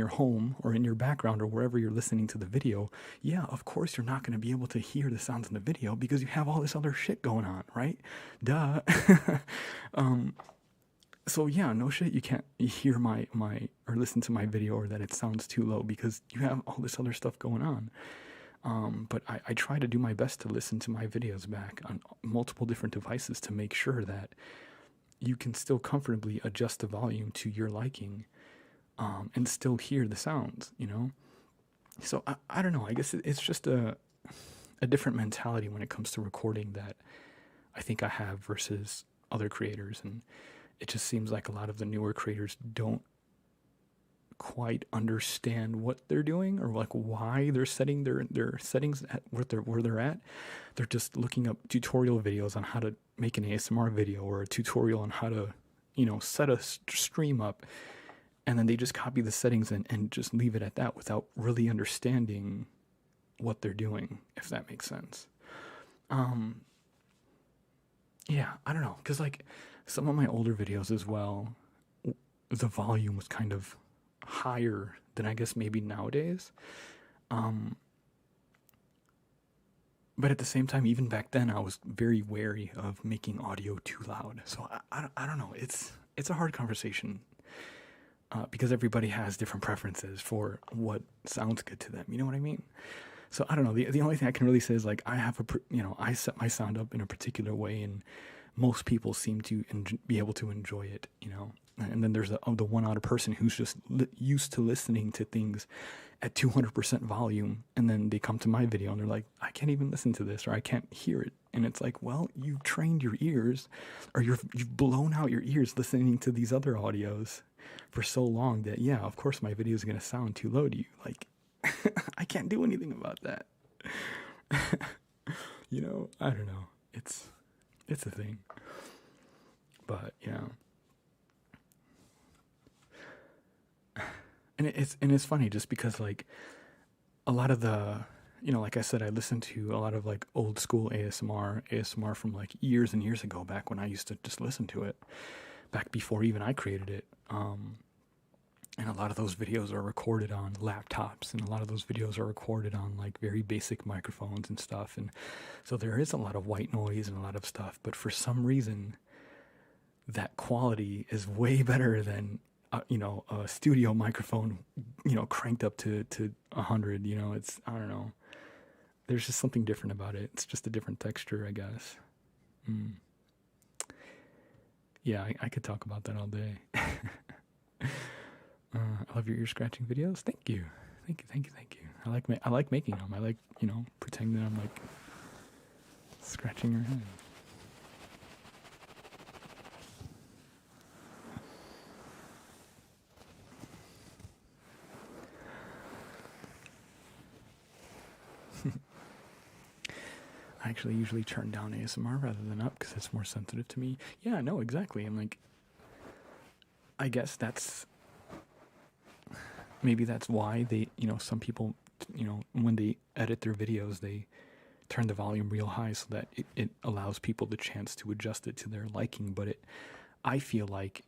home or in your background or wherever you're listening to the video, yeah, of course you're not going to be able to hear the sounds in the video because you have all this other shit going on, right? Duh. So yeah, no shit, you can't hear my or listen to my video or that it sounds too low because you have all this other stuff going on. But I try to do my best to listen to my videos back on multiple different devices to make sure that you can still comfortably adjust the volume to your liking, and still hear the sounds, you know? So I don't know, I guess it's just a different mentality when it comes to recording that I think I have versus other creators. And it just seems like a lot of the newer creators don't quite understand what they're doing or like why they're setting their settings at where they're at. They're just looking up tutorial videos on how to make an ASMR video or a tutorial on how to, you know, set a stream up, and then they just copy the settings and just leave it at that without really understanding what they're doing, if that makes sense. Yeah, I don't know, because like some of my older videos as well, the volume was kind of higher than I guess maybe nowadays. But at the same time, even back then, I was very wary of making audio too loud. So I don't know. It's a hard conversation, because everybody has different preferences for what sounds good to them. You know what I mean? So I don't know. The only thing I can really say is like I set my sound up in a particular way, and most people seem to be able to enjoy it. You know. And then there's the one odd person who's just used to listening to things at 200% volume, and then they come to my video and they're like, I can't even listen to this, or I can't hear it. And it's like, well, you trained your ears, or you've blown out your ears listening to these other audios for so long that, yeah, of course my video is going to sound too low to you. Like, I can't do anything about that. You know, I don't know. It's a thing. But, yeah. And it's funny just because like a lot of the, you know, like I said, I listen to a lot of like old school ASMR from like years and years ago, back when I used to just listen to it, back before even I created it. And a lot of those videos are recorded on laptops, and a lot of those videos are recorded on like very basic microphones and stuff. And so there is a lot of white noise and a lot of stuff, but for some reason that quality is way better than you know, a studio microphone, you know, cranked up to 100. You know, it's, I don't know, there's just something different about it. It's just a different texture, I guess. Yeah, I could talk about that all day. I love your ear scratching videos. Thank you. I like making them. I like, you know, pretending that I'm like scratching your head. I actually usually turn down ASMR rather than up because it's more sensitive to me. Yeah, no, exactly. And like, I guess maybe that's why they, you know, some people, you know, when they edit their videos, they turn the volume real high so that it allows people the chance to adjust it to their liking. But I feel like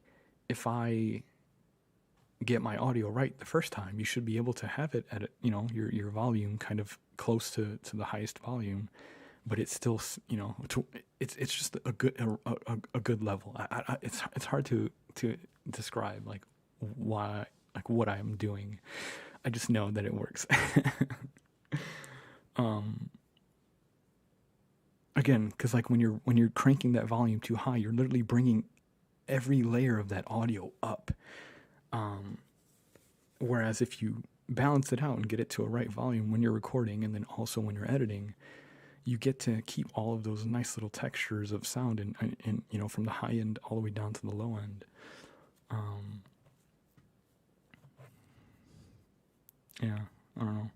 if I get my audio right the first time, you should be able to have it at your volume kind of close to the highest volume, but it's still it's just a good level. It's hard to describe like why, like what I'm doing. I just know that it works. Again, because like when you're cranking that volume too high, you're literally bringing every layer of that audio up. Whereas if you balance it out and get it to a right volume when you're recording, and then also when you're editing, you get to keep all of those nice little textures of sound and from the high end all the way down to the low end. Yeah, I don't know.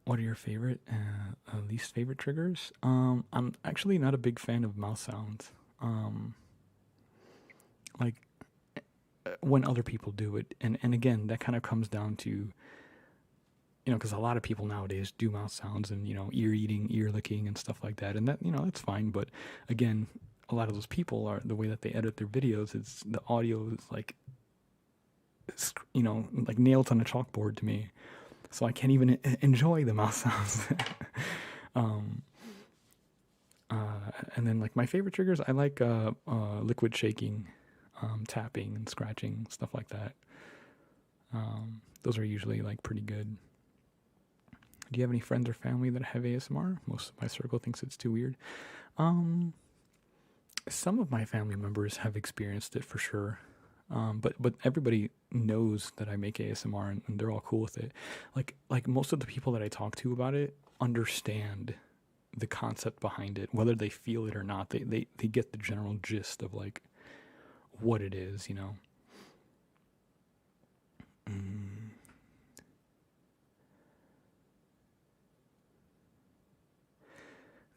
What are your favorite, least favorite triggers? I'm actually not a big fan of mouth sounds. Like when other people do it, and again, that kind of comes down to, because a lot of people nowadays do mouth sounds and ear eating, ear licking, and stuff like that, and that that's fine. But again, a lot of those people are the way that they edit their videos. It's the audio is like nailed on a chalkboard to me. So I can't even enjoy the mouth sounds. And then like my favorite triggers, I like liquid shaking, tapping and scratching, stuff like that. Those are usually like pretty good. Do you have any friends or family that have ASMR? Most of my circle thinks it's too weird. Some of my family members have experienced it for sure. But everybody knows that I make ASMR and they're all cool with it. Like most of the people that I talk to about it understand the concept behind it, whether they feel it or not. They get the general gist of like what it is,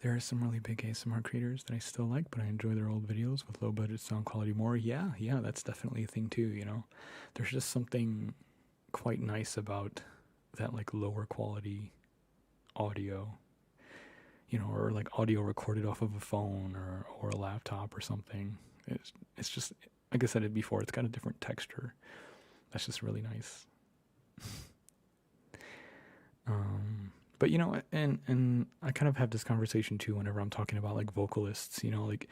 There are some really big ASMR creators that I still like, but I enjoy their old videos with low budget sound quality more. Yeah, that's definitely a thing too, There's just something quite nice about that like lower quality audio, or like audio recorded off of a phone or a laptop or something. It's just, like I said it before, it's got a different texture. That's just really nice. But and I kind of have this conversation too whenever I'm talking about like vocalists, like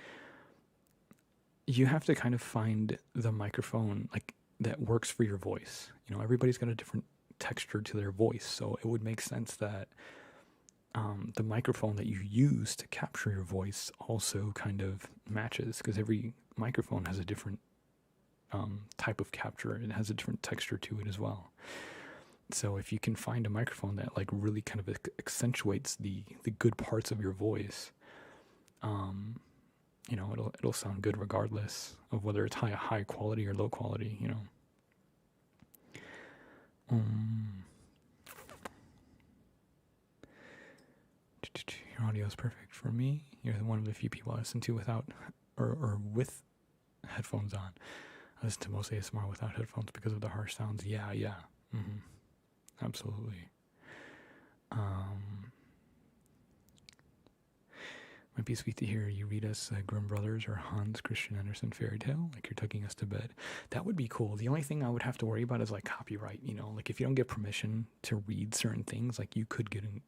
you have to kind of find the microphone like that works for your voice. Everybody's got a different texture to their voice, so it would make sense that the microphone that you use to capture your voice also kind of matches, because every microphone has a different type of capture. It has a different texture to it as well. So if you can find a microphone that like really kind of accentuates the good parts of your voice, it'll sound good regardless of whether it's high quality or low quality, Your audio is perfect for me. You're one of the few people I listen to without or with headphones on. I listen to most ASMR without headphones because of the harsh sounds. Yeah. Mm-hmm. Absolutely. Might be sweet to hear you read us Grimm Brothers or Hans Christian Andersen fairy tale, like you're tucking us to bed. That would be cool. The only thing I would have to worry about is like copyright, like if you don't get permission to read certain things, like you could get into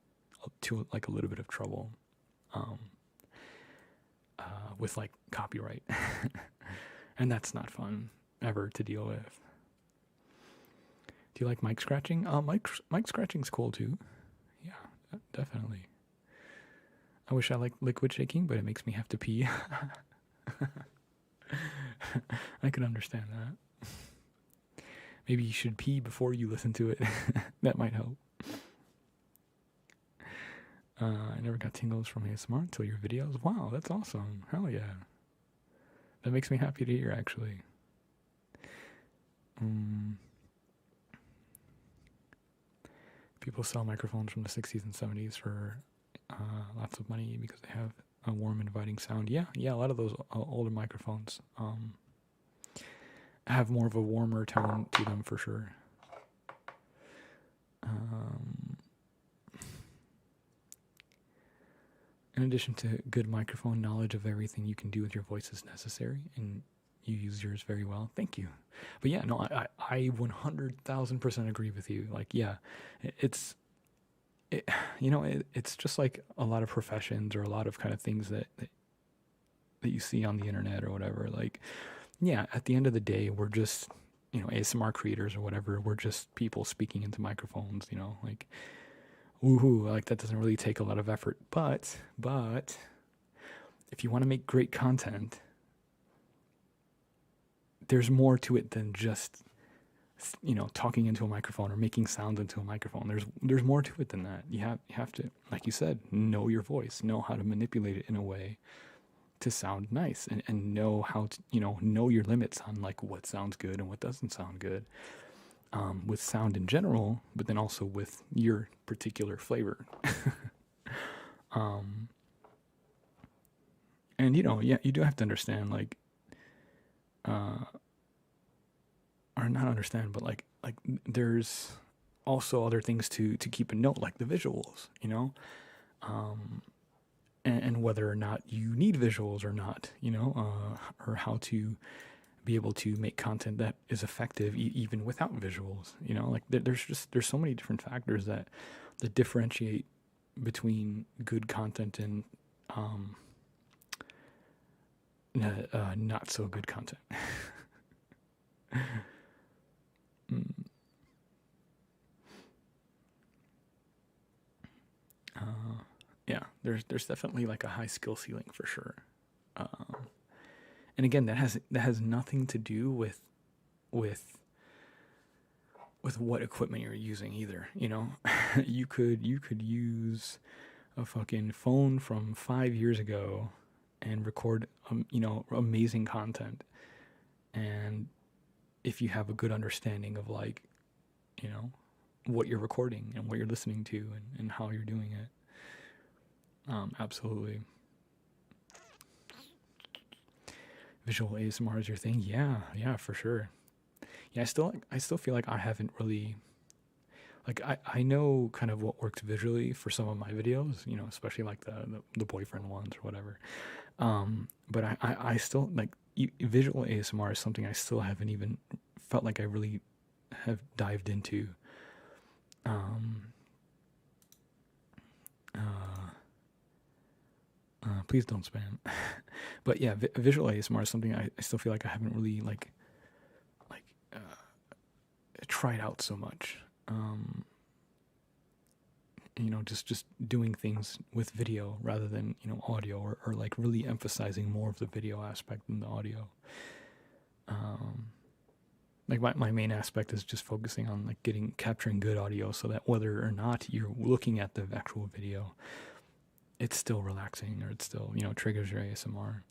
like a little bit of trouble with like copyright. And that's not fun ever to deal with. Do you like mic scratching? Mic scratching's cool too. Yeah, definitely. I wish I liked liquid shaking, but it makes me have to pee. I could understand that. Maybe you should pee before you listen to it. That might help. I never got tingles from ASMR until your videos. Wow, that's awesome. Hell yeah. That makes me happy to hear, actually. People sell microphones from the 60s and 70s for lots of money because they have a warm, inviting sound. Yeah, a lot of those older microphones have more of a warmer tone to them for sure. Um, in addition to good microphone, knowledge of everything you can do with your voice is necessary, and you use yours very well. Thank you. But yeah, no, I 100,000% agree with you. Like, yeah, it's, it's just like a lot of professions or a lot of kind of things that you see on the internet or whatever. Like, yeah, at the end of the day, we're just, ASMR creators or whatever. We're just people speaking into microphones, like, woohoo, like that doesn't really take a lot of effort. But if you want to make great content, there's more to it than just, talking into a microphone or making sounds into a microphone. There's more to it than that. You have to, like you said, know your voice, know how to manipulate it in a way to sound nice, and know how to, know your limits on like what sounds good and what doesn't sound good, with sound in general, but then also with your particular flavor. And you do have to understand, like, or not understand, but like there's also other things to keep a note, like the visuals, and whether or not you need visuals or not, or how to be able to make content that is effective even without visuals. Like there's so many different factors that differentiate between good content and not so good content. Yeah, there's definitely like a high skill ceiling for sure. And again, that has nothing to do with what equipment you're using either. You could use a fucking phone from 5 years ago and record amazing content, and if you have a good understanding of like what you're recording and what you're listening to, and how you're doing it. Absolutely. Visual ASMR is your thing? Yeah, for sure. Yeah, I still feel like I haven't really, like, I know kind of what works visually for some of my videos, especially like the boyfriend ones or whatever. But I still like visual ASMR is something I still haven't even felt like I really have dived into. Please don't spam. But yeah, visual ASMR is something I still feel like I haven't really like tried out so much. Just doing things with video rather than audio, or like really emphasizing more of the video aspect than the audio. Like my main aspect is just focusing on like capturing good audio, so that whether or not you're looking at the actual video, it's still relaxing, or it still triggers your ASMR.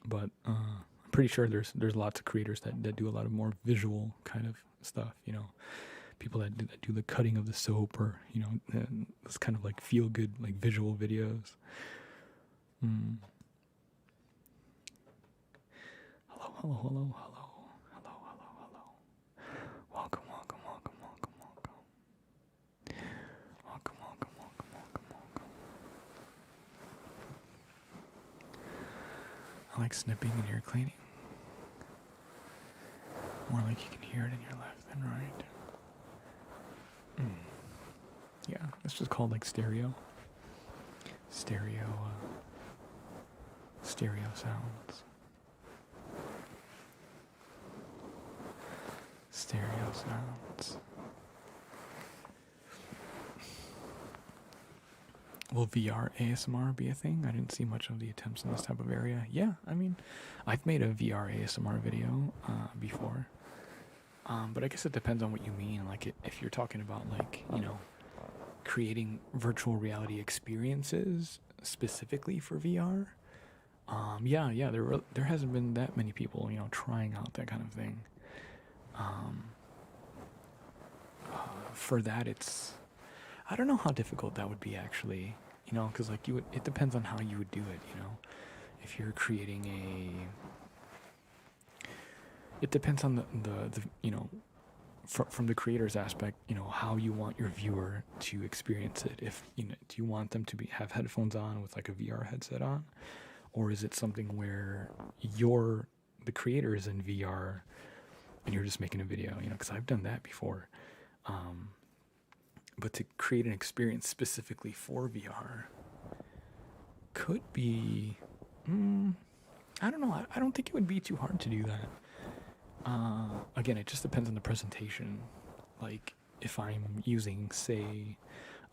But I'm pretty sure there's lots of creators that do a lot of more visual kind of stuff. People that do the cutting of the soap, or this kind of like feel good like visual videos. Hello. Welcome. I like snipping in your cleaning. More like you can hear it in your left than right. Yeah, it's just called like stereo sounds. Stereo sounds. Will VR ASMR be a thing? I didn't see much of the attempts in this type of area. Yeah, I mean, I've made a VR ASMR video before. But I guess it depends on what you mean. Like, if you're talking about, like, creating virtual reality experiences specifically for VR, yeah, there hasn't been that many people, trying out that kind of thing. For that, I don't know how difficult that would be actually, because like it depends on how you would do it. if you're creating it depends on the from the creator's aspect, how you want your viewer to experience it. If do you want them to have headphones on with like a VR headset on, or is it something where the creator is in VR and you're just making a video? Because I've done that before. But to create an experience specifically for VR could be, I don't know. I don't think it would be too hard to do that. Again, it just depends on the presentation. Like if I'm using, say,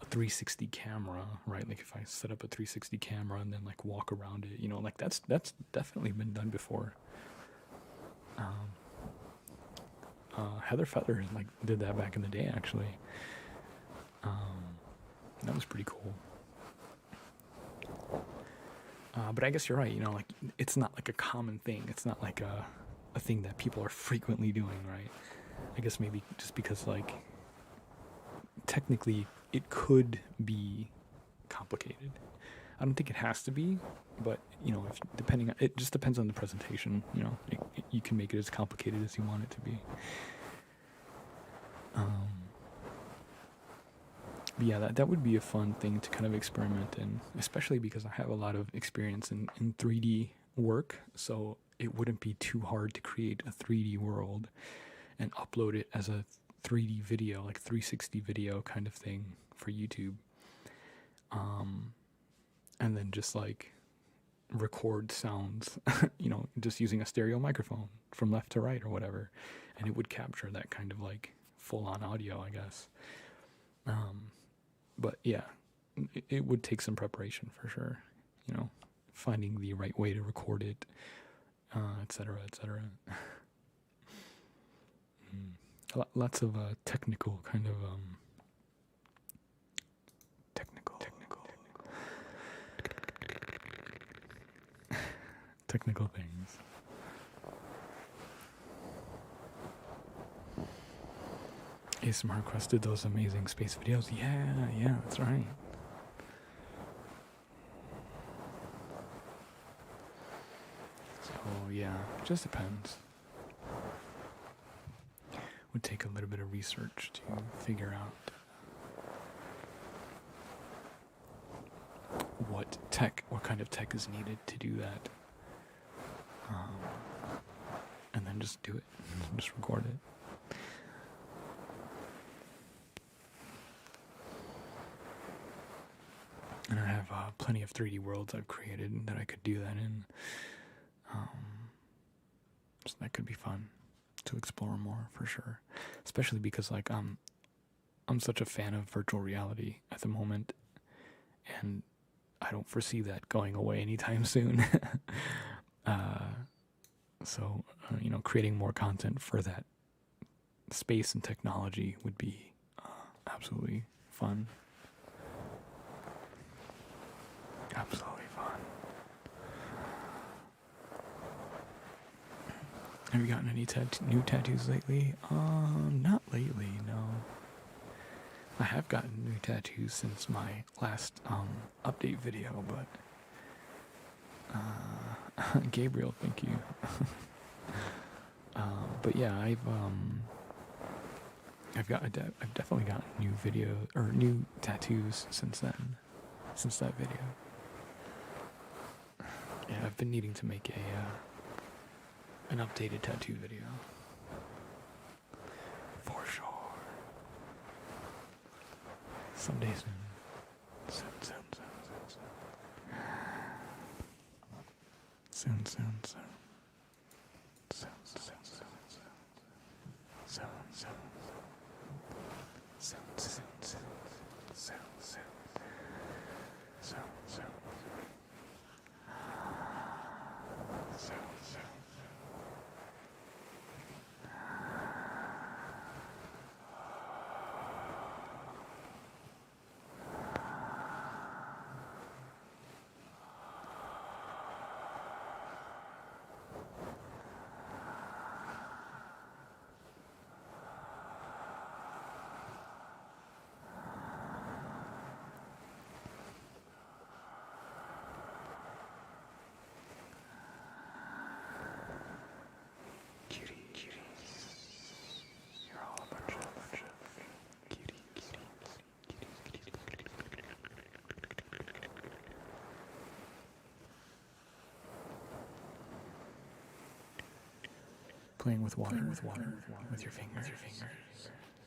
a 360 camera, right? Like if I set up a 360 camera and then like walk around it, like that's definitely been done before. Heather Feather like did that back in the day, actually. That was pretty cool. But I guess you're right. Like it's not like a common thing. It's not like a thing that people are frequently doing, right? I guess maybe just because like technically it could be complicated. I don't think it has to be, but it just depends on the presentation. You can make it as complicated as you want it to be. But yeah, that would be a fun thing to kind of experiment in, especially because I have a lot of experience in 3D work, so it wouldn't be too hard to create a 3D world and upload it as a 3D video, like 360 video kind of thing for YouTube. And then just like record sounds, just using a stereo microphone from left to right or whatever, and it would capture that kind of like full-on audio, I guess. But yeah, it would take some preparation for sure. Finding the right way to record it, etc., etc. Lots of technical kind of technical things. ASMR requested those amazing space videos. Yeah, that's right. So yeah, it just depends. Would take a little bit of research to figure out what kind of tech is needed to do that. And then just do it, just record it. And I have plenty of 3D worlds I've created that I could do that in. So that could be fun to explore more for sure. Especially because like I'm such a fan of virtual reality at the moment, and I don't foresee that going away anytime soon. So creating more content for that space and technology would be absolutely fun. Absolutely fun. Have you gotten any new tattoos lately? Not lately, no. I have gotten new tattoos since my last update video, but Gabriel, thank you. But yeah, I've definitely gotten new tattoos since then, since that video. Yeah, I've been needing to make an updated tattoo video. For sure. Someday soon. Soon. playing with water with your fingers.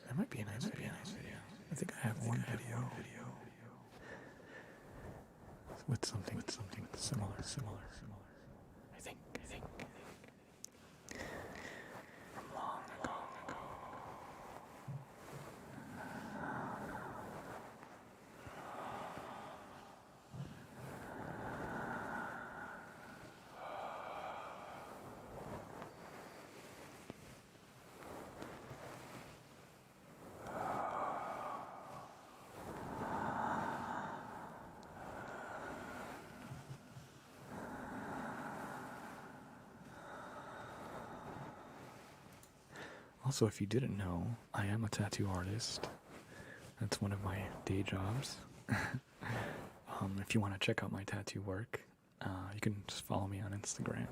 That might be a nice video. I think I have one video with something similar. I think from long ago. Also, if you didn't know, I am a tattoo artist. That's one of my day jobs. If you want to check out my tattoo work, you can just follow me on Instagram.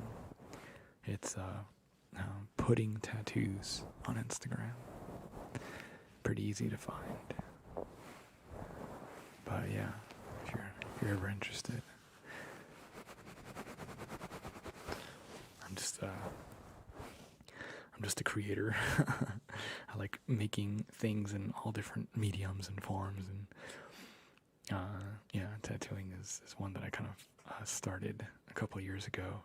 It's Pudding Tattoos on Instagram. Pretty easy to find. But yeah, if you're ever interested, I'm just a creator. I like making things in all different mediums and forms, and tattooing is one that I kind of started a couple of years ago.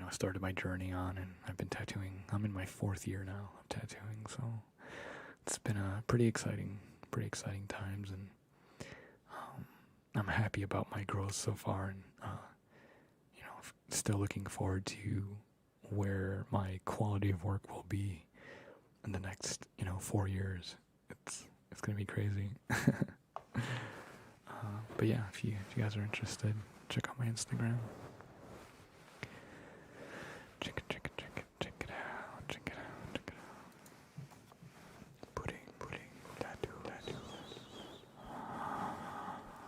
I started my journey on, and I've been tattooing. I'm in my 4th year now of tattooing, so it's been a pretty exciting times, and I'm happy about my growth so far, and still looking forward to where my quality of work will be in the next 4 years. It's gonna be crazy. But yeah, if you guys are interested, check out my Instagram. Check it out. Pudding tattoo.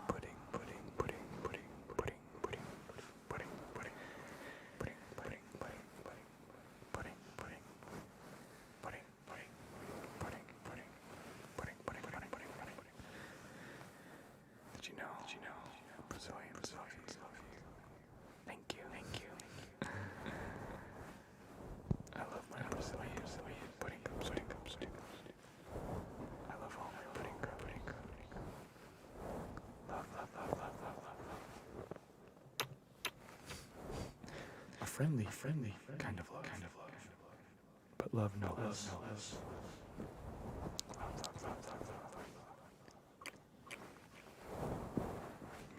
Pudding. Did you know? Brazilians love you. Thank you. I love my Brazilian pudding cups. I love all my pudding cups. Love. A friendly kind of love. But love no less. Love.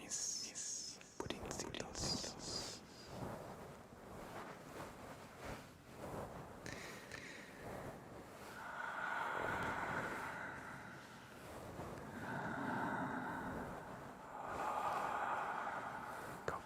Mis pudincitos. Go.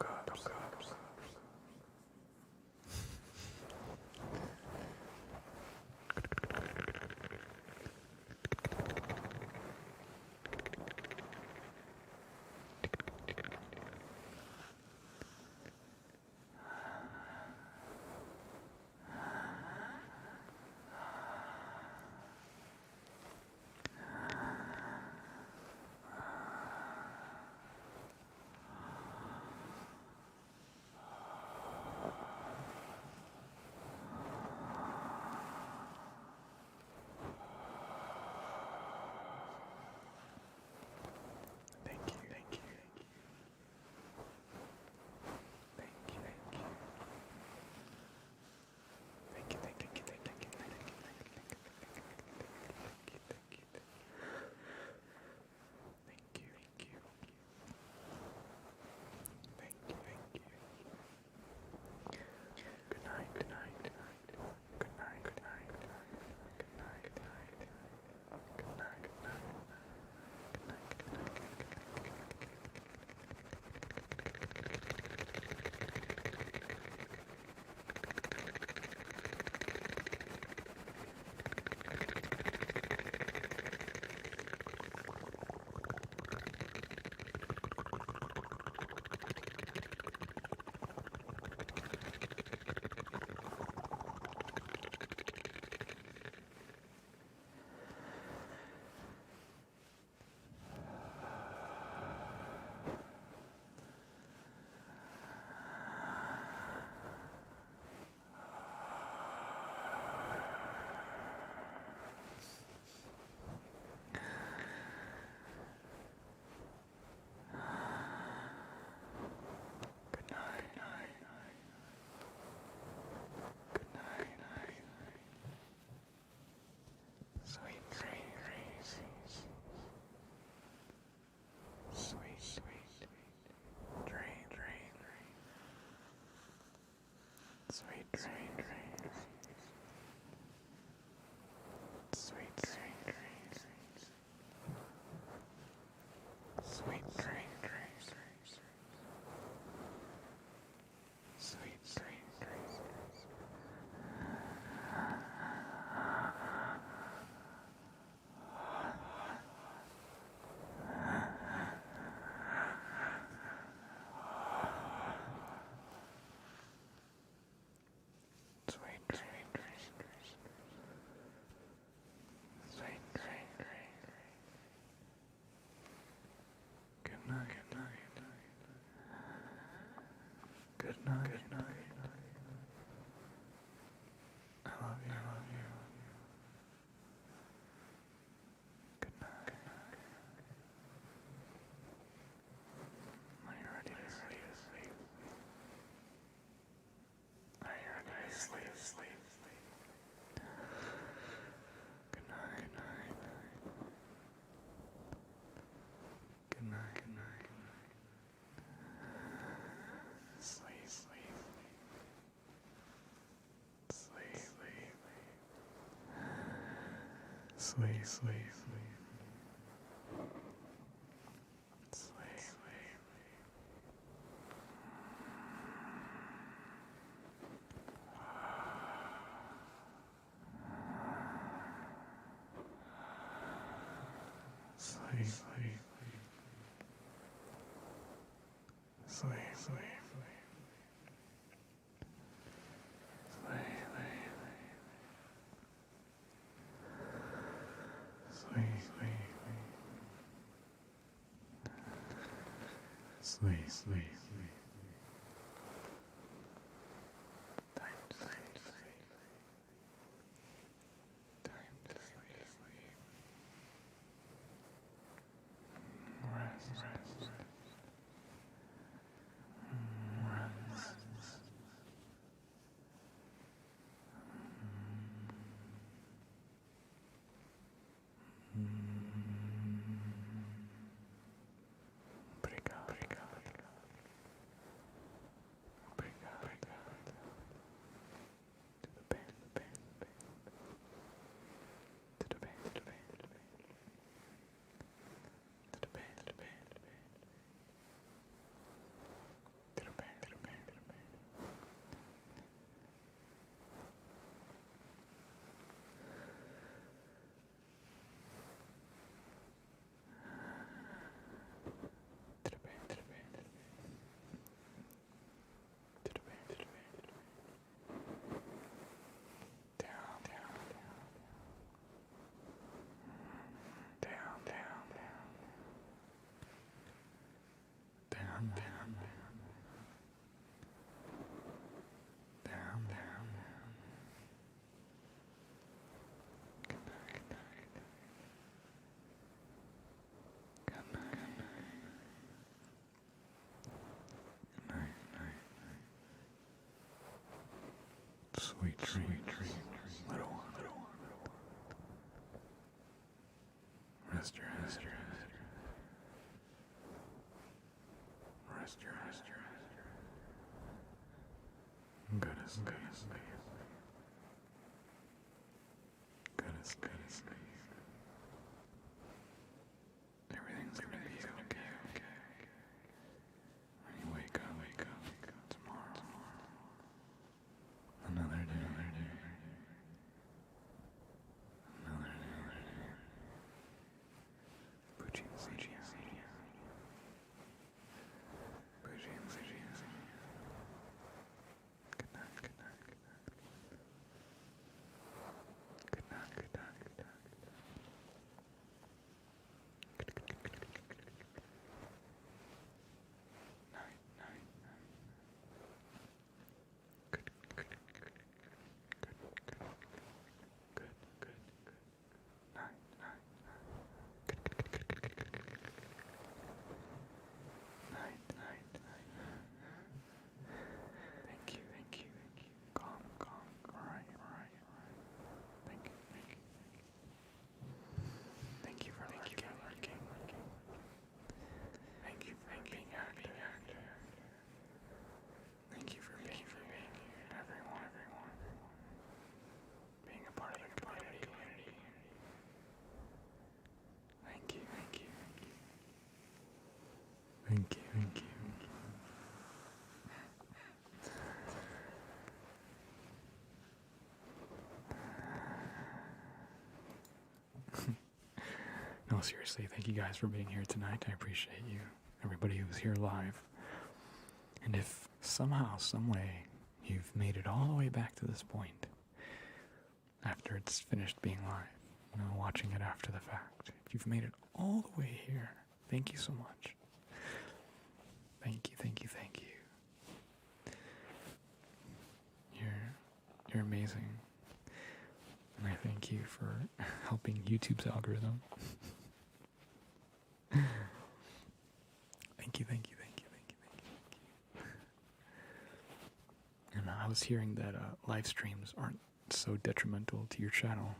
Sweet dreams. Sweet dreams. Sweet dreams. Sweet dreams. Sweet dreams. Sweet dreams. Good night. Good night. Good night. Good night. I love you. I love you. Good night. Good night. Are you ready to sleep? Are you ready to sleep? Good night. Good night. Good night. Good night. Sleep. Sleep. Sleep. Sleep. Sleep. Sleep. Sleep, sleep, sleep, sleep, sleep, sleep. Time to sleep. Time to sleep. Rest. Sweet dreams, little one. Rest your head. Rest your head. Good as sleep. Good as sleep. Everything's gonna be okay. When you wake up tomorrow. Another day. Good night. seriously, thank you guys for being here tonight. I appreciate you, everybody who's here live. And if somehow, some way, you've made it all the way back to this point, after it's finished being live, watching it after the fact, if you've made it all the way here, thank you so much. Thank you, thank you, thank you. You're amazing. And I thank you for helping YouTube's algorithm. Thank you, thank you, thank you, thank you, thank you, thank you. And I was hearing that live streams aren't so detrimental to your channel.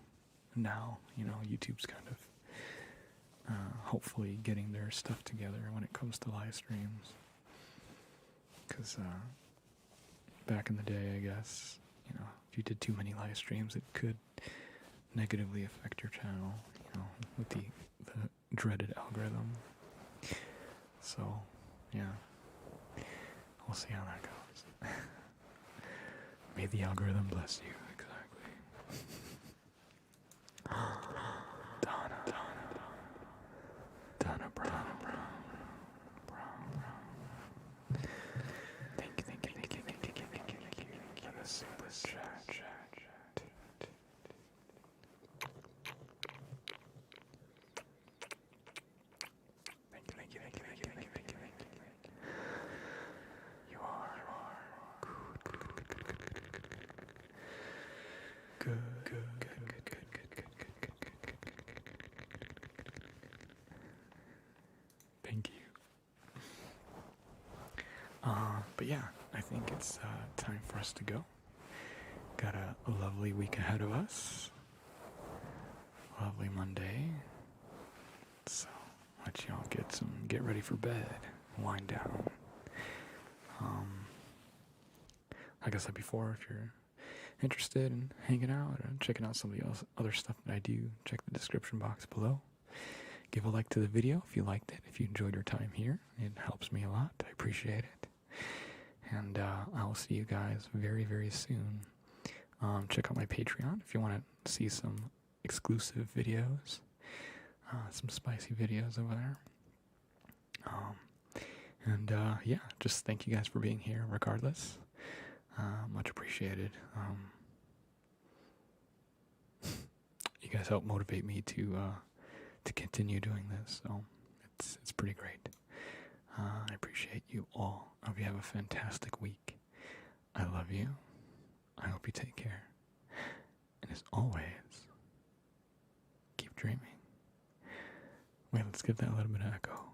Now, YouTube's kind of hopefully getting their stuff together when it comes to live streams. Because back in the day, I guess, if you did too many live streams, it could negatively affect your channel, with the dreaded algorithm. So, yeah, we'll see how that goes. May the algorithm bless you, exactly. Donna Brown. Thank you. For the super chat. Thank you. You are good. Thank you. But yeah, I think it's time for us to go. Got a lovely week ahead of us. Lovely Monday. So, let y'all get ready for bed, wind down. Like I said before, if you're interested in hanging out or checking out some of the other stuff that I do, check the description box below. Give a like to the video if you liked it, if you enjoyed your time here. It helps me a lot. I appreciate it. And I will see you guys very, very soon. Check out my Patreon if you want to see some exclusive videos, some spicy videos over there. Yeah, just thank you guys for being here regardless. Much appreciated. You guys help motivate me to continue doing this, so it's pretty great. I appreciate you all. I hope you have a fantastic week. I love you. I hope you take care. And as always, keep dreaming. Wait, let's give that a little bit of echo.